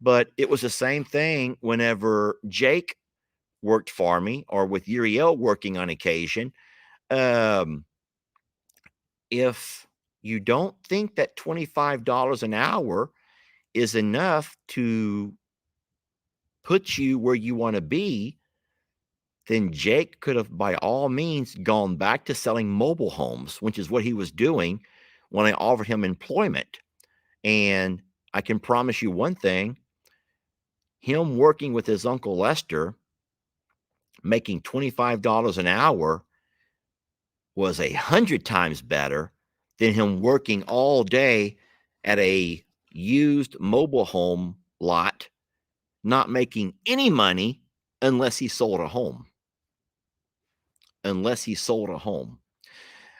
Speaker 3: But it was the same thing whenever Jake worked for me, or with Uriel working on occasion. Um, if you don't think that $25 an hour is enough to put you where you want to be, then Jake could have, by all means, gone back to selling mobile homes, which is what he was doing when I offered him employment. And I can promise you one thing, him working with his Uncle Lester, making $25 an hour, was 100 times better than him working all day at a used mobile home lot, not making any money unless he sold a home. Unless he sold a home.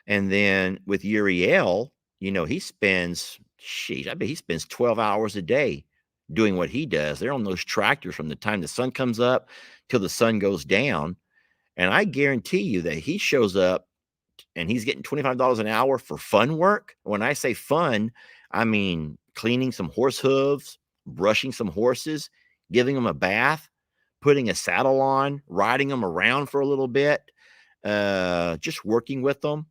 Speaker 3: And then with Uriel, he spends, I bet he spends 12 hours a day doing what he does. They're on those tractors from the time the sun comes up till the sun goes down. And I guarantee you that he shows up and he's getting $25 an hour for fun work. When I say fun, I mean cleaning some horse hooves, brushing some horses, giving them a bath, putting a saddle on, riding them around for a little bit, just working with them.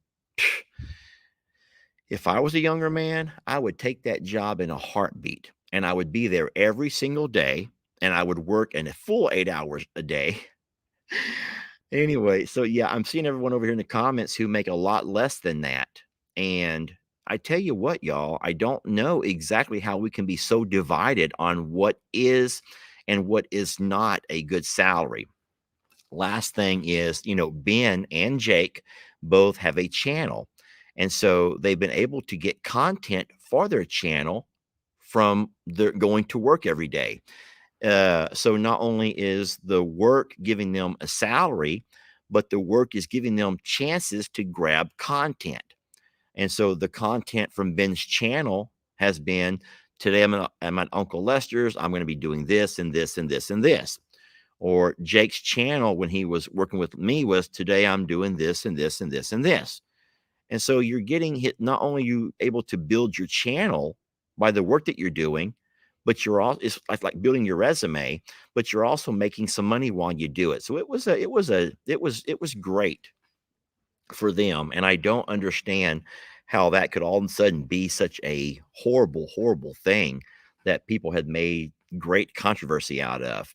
Speaker 3: If I was a younger man, I would take that job in a heartbeat, and I would be there every single day, and I would work in a full 8 hours a day. Anyway, so yeah, I'm seeing everyone over here in the comments who make a lot less than that. And I tell you what, y'all, I don't know exactly how we can be so divided on what is and what is not a good salary. Last thing is, Ben and Jake both have a channel. And so they've been able to get content for their channel from their going to work every day. So not only is the work giving them a salary, but the work is giving them chances to grab content. And so the content from Ben's channel has been, today I'm at Uncle Lester's. I'm going to be doing this and this and this and this. Or Jake's channel when he was working with me was, today I'm doing this and this and this and this. And so you're getting hit. Not only are you able to build your channel by the work that you're doing, but you're all, it's like building your resume, but you're also making some money while you do it. So it was great for them. And I don't understand how that could all of a sudden be such a horrible, horrible thing that people had made great controversy out of.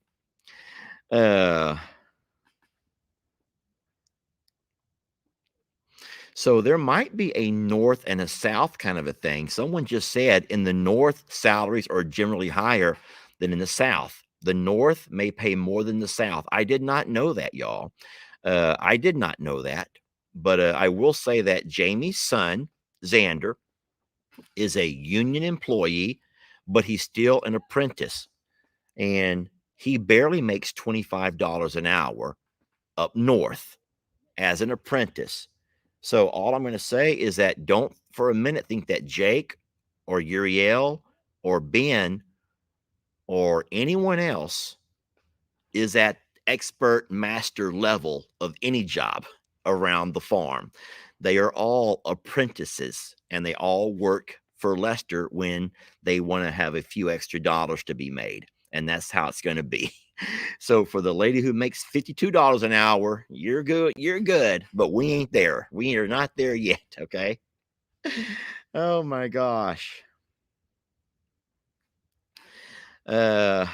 Speaker 3: So there might be a north and a south kind of a thing. Someone just said in the north, salaries are generally higher than in the south. The north may pay more than the south. I did not know that, y'all. I did not know that. But I will say that Jamie's son, Xander, is a union employee, but he's still an apprentice. And he barely makes $25 an hour up north as an apprentice. So all I'm going to say is that don't for a minute think that Jake or Uriel or Ben or anyone else is at expert master level of any job around the farm. They are all apprentices, and they all work for Lester when they want to have a few extra dollars to be made. And that's how it's going to be. So for the lady who makes $52 an hour, you're good. You're good. But we ain't there. We are not there yet. Okay. Oh my gosh. Yeah,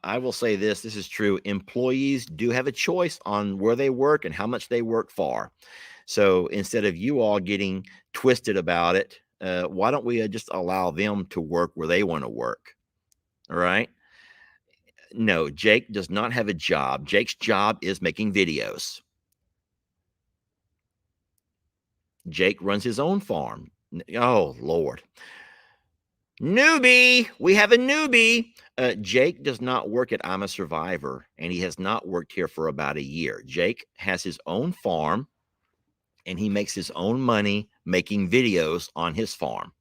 Speaker 3: I will say this. This is true. Employees do have a choice on where they work and how much they work for. So instead of you all getting twisted about it, why don't we just allow them to work where they want to work? All right. No, Jake does not have a job. Jake's job is making videos. Jake runs his own farm. Oh, Lord. Newbie. We have a newbie. Jake does not work at I'm a Survivor, and he has not worked here for about a year. Jake has his own farm, and he makes his own money making videos on his farm.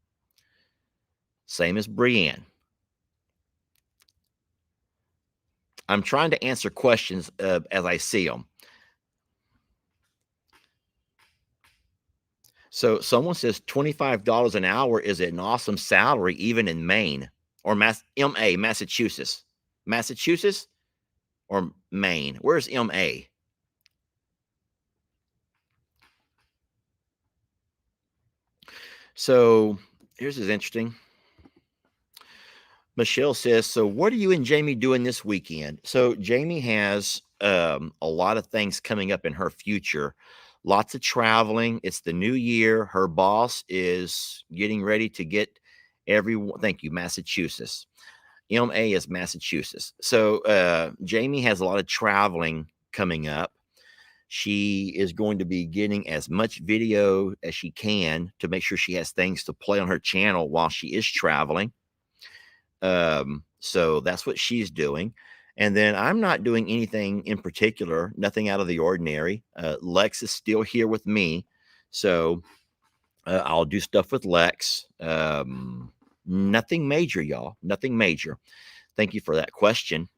Speaker 3: Same as Brienne. I'm trying to answer questions as I see them. So someone says $25 an hour is an awesome salary, even in Maine or MA, Massachusetts. Massachusetts or Maine? Where's MA? So here's is interesting. Michelle says, so what are you and Jamie doing this weekend? So Jamie has a lot of things coming up in her future. Lots of traveling. It's the new year. Her boss is getting ready to get everyone. Thank you, Massachusetts. MA is Massachusetts. So Jamie has a lot of traveling coming up. She is going to be getting as much video as she can to make sure she has things to play on her channel while she is traveling. So that's what she's doing. And then I'm not doing anything in particular, nothing out of the ordinary. Lex is still here with me. So I'll do stuff with Lex. Nothing major, y'all. Nothing major. Thank you for that question.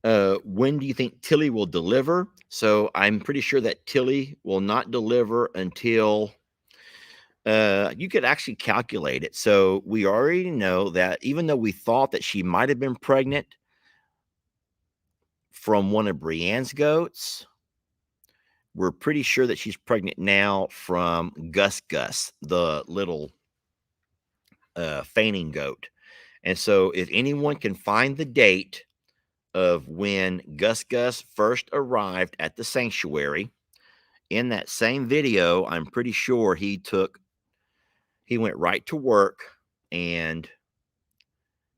Speaker 3: When do you think Tilly will deliver? So I'm pretty sure that Tilly will not deliver until you could actually calculate it. So we already know that even though we thought that she might have been pregnant from one of Brienne's goats, we're pretty sure that she's pregnant now from Gus, the little fainting goat. And so if anyone can find the date of when Gus first arrived at the sanctuary, in that same video, I'm pretty sure he went right to work and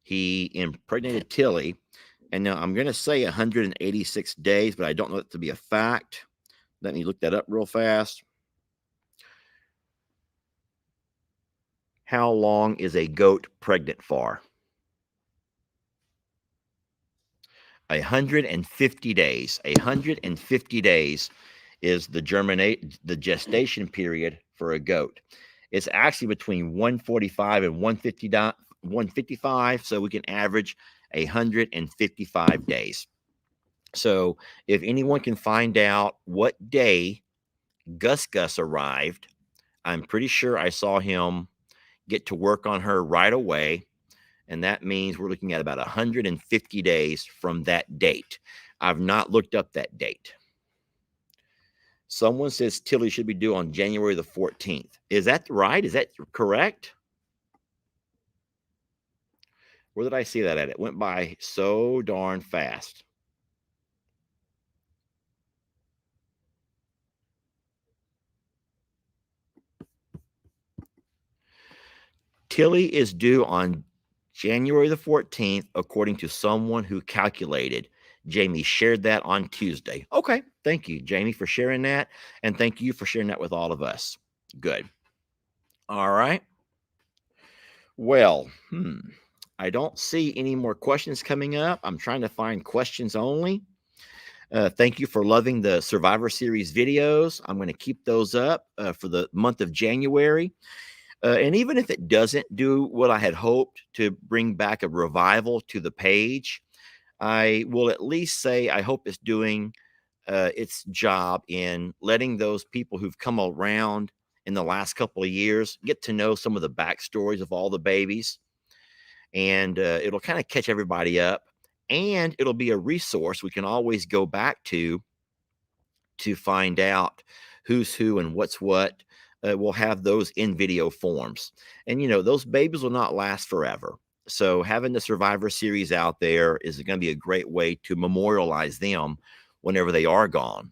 Speaker 3: he impregnated Tilly. And now I'm going to say 186 days, but I don't know that to be a fact. Let me look that up real fast. How long is a goat pregnant for? 150 days. 150 days is the gestation period for a goat. It's actually between 145 and 155, so we can average 155 days. So if anyone can find out what day Gus arrived, I'm pretty sure I saw him get to work on her right away. And that means we're looking at about 150 days from that date. I've not looked up that date. Someone says Tilly should be due on January the 14th. Is that right? Is that correct? Where did I see that at? It went by so darn fast. Tilly is due on January the 14th, according to someone who calculated. Jamie shared that on Tuesday. Okay. Thank you, Jamie, for sharing that. And thank you for sharing that with all of us. Good. All right. Well, I don't see any more questions coming up. I'm trying to find questions only. Thank you for loving the Survivor Series videos. I'm going to keep those up for the month of January. And even if it doesn't do what I had hoped to bring back a revival to the page, I will at least say I hope it's doing its job in letting those people who've come around in the last couple of years get to know some of the backstories of all the babies. And it'll kind of catch everybody up. And it'll be a resource we can always go back to find out who's who and what's what. We'll have those in video forms. And, those babies will not last forever. So having the Survivor Series out there is going to be a great way to memorialize them whenever they are gone,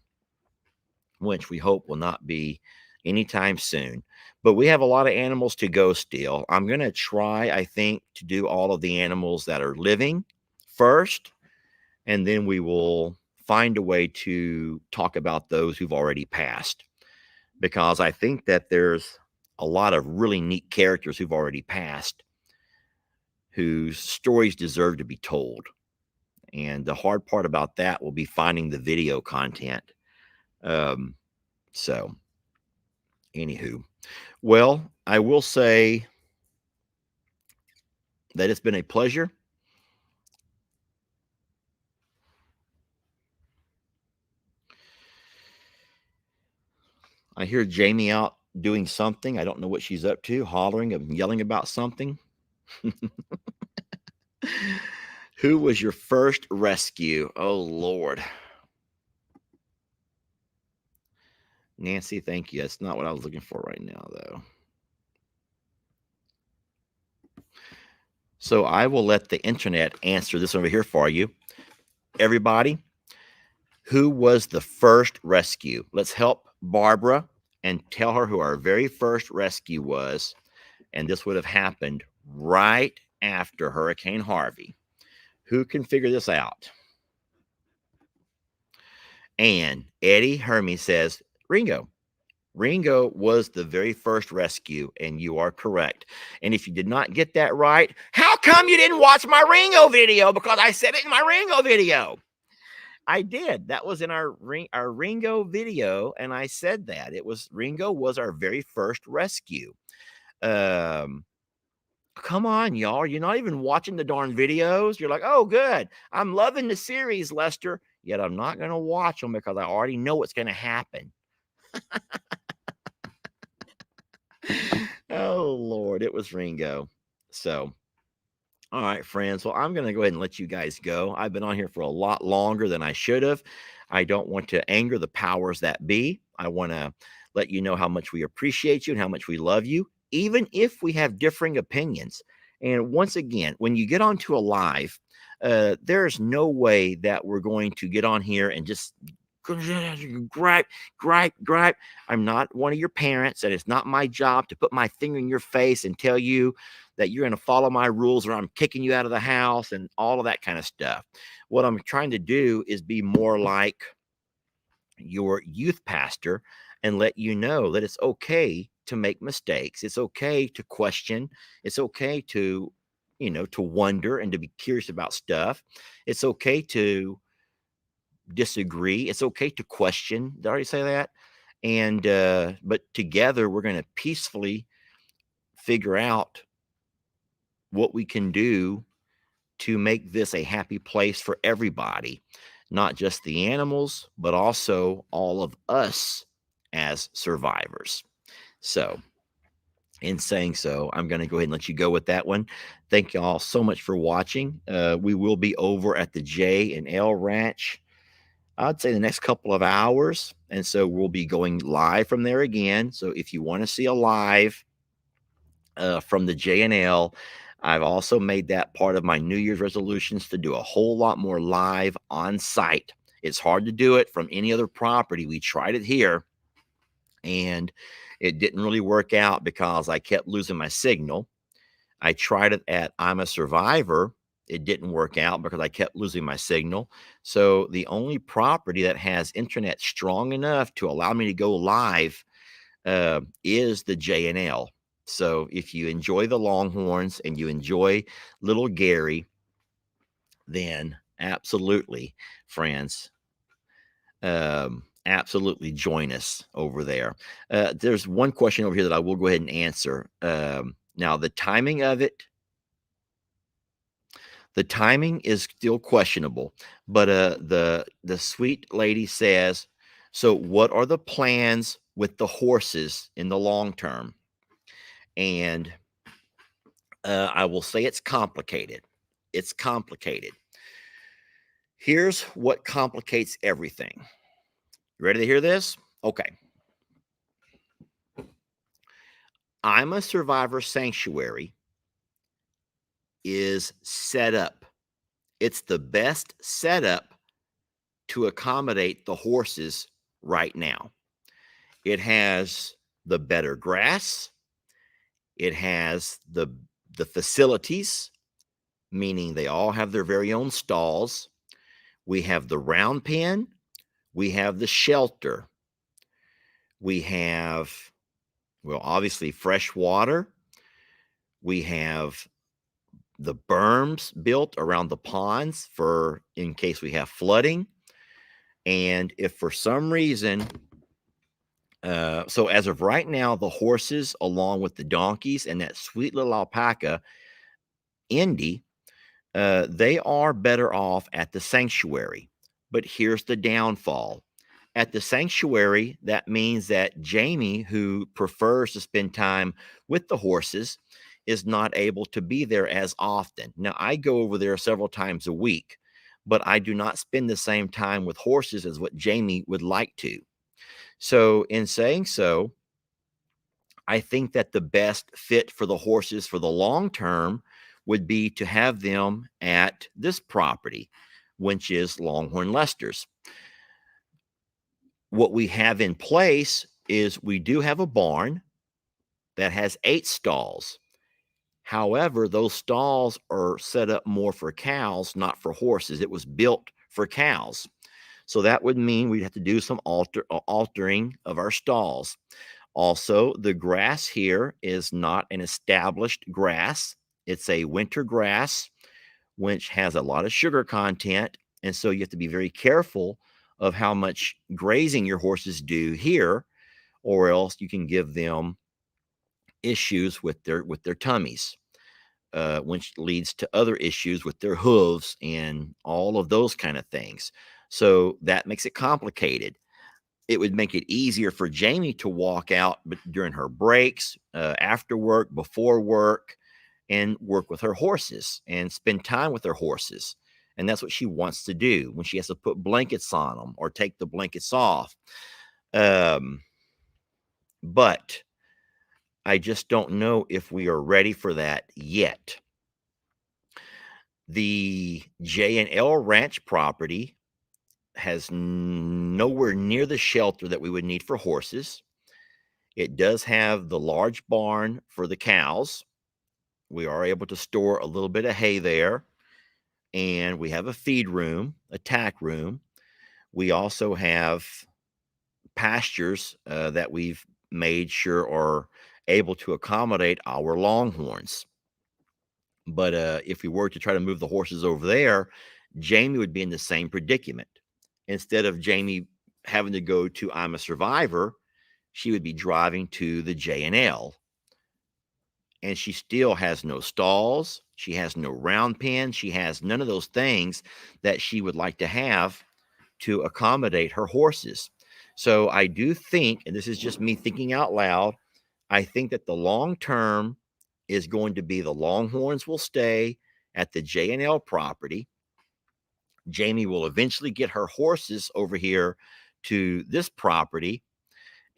Speaker 3: which we hope will not be anytime soon. But we have a lot of animals to go still. I'm going to try, I think, to do all of the animals that are living first, and then we will find a way to talk about those who've already passed, because I think that there's a lot of really neat characters who've already passed whose stories deserve to be told. And the hard part about that will be finding the video content. So, anywho, well, I will say that it's been a pleasure. I hear Jamie out doing something. I don't know what she's up to, hollering and yelling about something. Who was your first rescue? Oh, Lord. Nancy, thank you. That's not what I was looking for right now, though. So I will let the internet answer this over here for you. Everybody, who was the first rescue? Let's help Barbara and tell her who our very first rescue was. And this would have happened right after Hurricane Harvey. Who can figure this out? And Eddie Hermes says, Ringo. Ringo was the very first rescue, and you are correct. And if you did not get that right, how come you didn't watch my Ringo video? Because I said it in my Ringo video. I did. That was in our Ringo video, and I said that. Ringo was our very first rescue. Come on, y'all. You're not even watching the darn videos. You're like, oh, good. I'm loving the series, Lester. Yet I'm not going to watch them because I already know what's going to happen. Oh, Lord, it was Ringo. So, all right, friends. Well, I'm going to go ahead and let you guys go. I've been on here for a lot longer than I should have. I don't want to anger the powers that be. I want to let you know how much we appreciate you and how much we love you, even if we have differing opinions. And once again, when you get onto a live, there's no way that we're going to get on here and just gripe. I'm not one of your parents, and it's not my job to put my finger in your face and tell you that you're going to follow my rules or I'm kicking you out of the house and all of that kind of stuff. What I'm trying to do is be more like your youth pastor and let you know that it's okay to make mistakes. It's okay to question. It's okay to, to wonder and to be curious about stuff. It's okay to disagree. It's okay to question. Did I already say that? And but together we're going to peacefully figure out what we can do to make this a happy place for everybody, not just the animals, but also all of us as survivors. So, in saying so, I'm going to go ahead and let you go with that one. Thank you all so much for watching. We will be over at the J and L Ranch, I'd say the next couple of hours. And so we'll be going live from there again. So if you want to see a live from the J&L, I've also made that part of my New Year's resolutions to do a whole lot more live on site. It's hard to do it from any other property. We tried it here and it didn't really work out because I kept losing my signal. I tried it at I'm a Survivor. It didn't work out because I kept losing my signal. So the only property that has internet strong enough to allow me to go live is the J&L. So if you enjoy the Longhorns and you enjoy little Gary, then absolutely, friends, absolutely join us over there. There's one question over here that I will go ahead and answer. Now, the timing of it, the timing is still questionable, but the sweet lady says, so what are the plans with the horses in the long term? And I will say it's complicated. It's complicated. Here's what complicates everything. You ready to hear this? Okay. I'm a Survivor Sanctuary is set up. It's the best setup to accommodate the horses right now. It has the better grass. It has the facilities, meaning they all have their very own stalls. We have the round pen. We have the shelter. We have, well, obviously fresh water. We have the berms built around the ponds for in case we have flooding. And if for some reason, so as of right now, the horses, along with the donkeys and that sweet little alpaca, Indy, they are better off at the sanctuary. But here's the downfall. At the sanctuary, that means that Jamie, who prefers to spend time with the horses, is not able to be there as often. Now, I go over there several times a week, but I do not spend the same time with horses as what Jamie would like to. So, in saying so, I think that the best fit for the horses for the long term would be to have them at this property, which is Longhorn Lester's. What we have in place is we do have a barn that has 8 stalls. However, those stalls are set up more for cows, not for horses. It was built for cows. So that would mean we'd have to do some altering of our stalls. Also, the grass here is not an established grass. It's a winter grass, which has a lot of sugar content. And so you have to be very careful of how much grazing your horses do here, or else you can give them issues with their tummies, which leads to other issues with their hooves and all of those kind of things. So that makes it complicated. It would make it easier for Jamie to walk out during her breaks, after work, before work, and work with her horses and spend time with her horses. And that's what she wants to do when she has to put blankets on them or take the blankets off. But I just don't know if we are ready for that yet. The J&L Ranch property has nowhere near the shelter that we would need for horses. It does have the large barn for the cows. We are able to store a little bit of hay there. And we have a feed room, a tack room. We also have pastures that we've made sure are able to accommodate our longhorns. But if we were to try to move the horses over there, Jamie would be in the same predicament. Instead of Jamie having to go to I'm a Survivor, she would be driving to the J&L. And she still has no stalls. She has no round pen. She has none of those things that she would like to have to accommodate her horses. So I do think, and this is just me thinking out loud, I think that the long term is going to be the Longhorns will stay at the J&L property. Jamie will eventually get her horses over here to this property.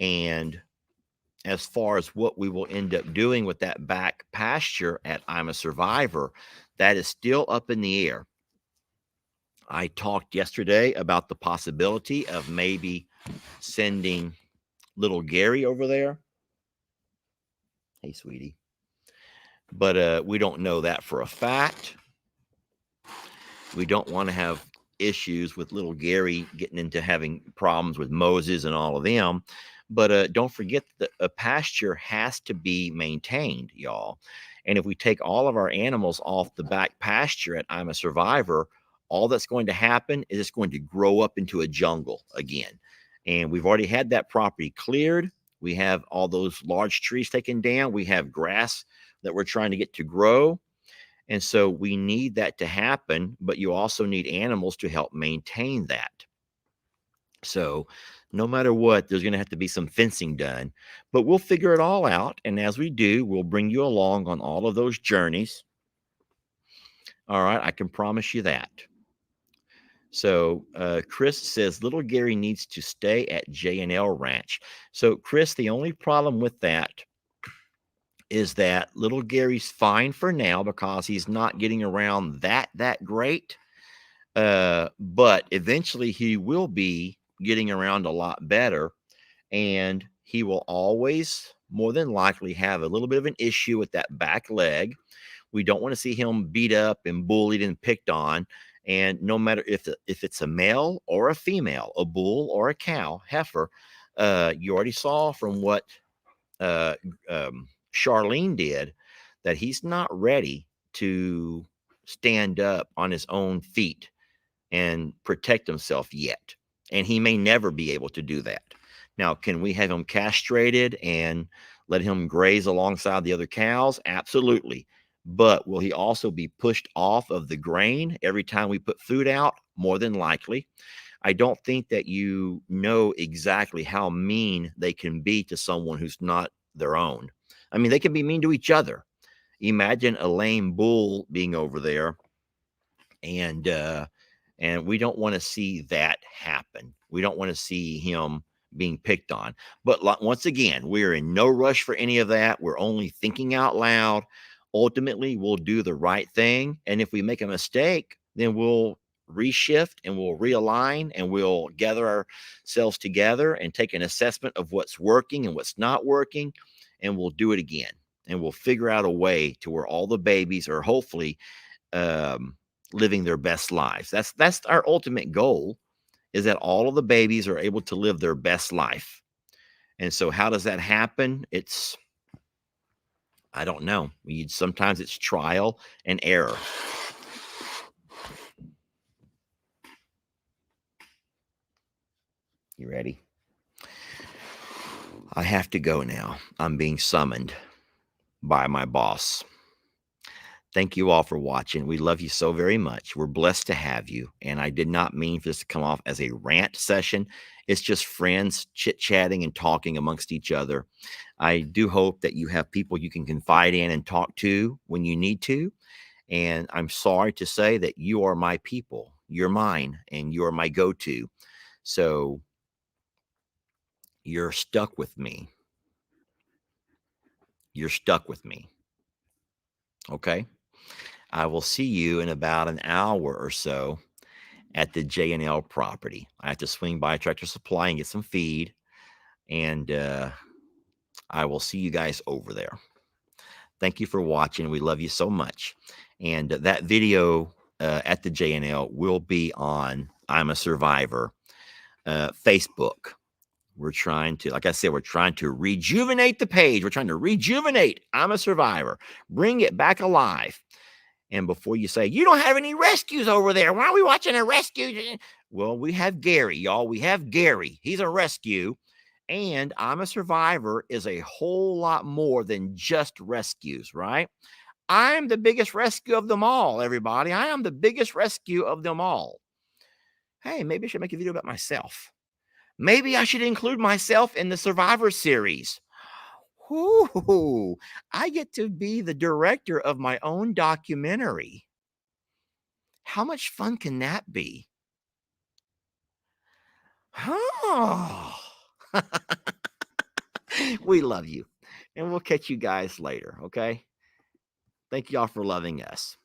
Speaker 3: And as far as what we will end up doing with that back pasture at I'm a Survivor, that is still up in the air. I talked yesterday about the possibility of maybe sending little Gary over there. Hey, sweetie. But we don't know that for a fact. We don't want to have issues with little Gary getting into having problems with Moses and all of them. But don't forget that a pasture has to be maintained, y'all. And if we take all of our animals off the back pasture at I'm a Survivor, all that's going to happen is it's going to grow up into a jungle again. And we've already had that property cleared. We have all those large trees taken down. We have grass that we're trying to get to grow. And so we need that to happen, but you also need animals to help maintain that. So no matter what, there's going to have to be some fencing done, but we'll figure it all out. And as we do, we'll bring you along on all of those journeys. All right, I can promise you that. So Chris says little Gary needs to stay at J&L Ranch. So Chris, the only problem with that is that little Gary's fine for now because he's not getting around that great. But eventually he will be getting around a lot better, and he will always more than likely have a little bit of an issue with that back leg. We don't want to see him beat up and bullied and picked on. And no matter if it's a male or a female, a bull or a cow, heifer, you already saw from what uh, Charlene did that he's not ready to stand up on his own feet and protect himself yet. And he may never be able to do that. Now, can we have him castrated and let him graze alongside the other cows? Absolutely. But will he also be pushed off of the grain every time we put food out? More than likely. I don't think that you know exactly how mean they can be to someone who's not their own. I mean, they can be mean to each other. Imagine a lame bull being over there, and we don't want to see that happen. We don't want to see him being picked on. But once again, we're in no rush for any of that. We're only thinking out loud. Ultimately, we'll do the right thing. And if we make a mistake, then we'll reshift and we'll realign and we'll gather ourselves together and take an assessment of what's working and what's not working. And we'll do it again. And we'll figure out a way to where all the babies are hopefully living their best lives. That's our ultimate goal, is that all of the babies are able to live their best life. And so how does that happen? I don't know. Sometimes it's trial and error. You ready? I have to go now. I'm being summoned by my boss. Thank you all for watching. We love you so very much. We're blessed to have you. And I did not mean for this to come off as a rant session. It's just friends chit-chatting and talking amongst each other. I do hope that you have people you can confide in and talk to when you need to. And I'm sorry to say that you are my people. You're mine, and you're my go-to. So you're stuck with me. You're stuck with me. Okay? I will see you in about an hour or so at the J&L property. I have to swing by Tractor Supply and get some feed, and I will see you guys over there. Thank you for watching. We love you so much. And that video at the J&L will be on I'm a Survivor Facebook. We're trying to, like I said, we're trying to rejuvenate the page. We're trying to rejuvenate I'm a Survivor, bring it back alive. And before you say, you don't have any rescues over there, why are we watching a rescue? Well, we have Gary, y'all. We have Gary. He's a rescue. And I'm a Survivor is a whole lot more than just rescues, right? I'm the biggest rescue of them all, everybody. I am the biggest rescue of them all. Hey, maybe I should make a video about myself. Maybe I should include myself in the Survivor series. Ooh, I get to be the director of my own documentary. How much fun can that be? Oh. We love you, and we'll catch you guys later, okay? Thank y'all for loving us.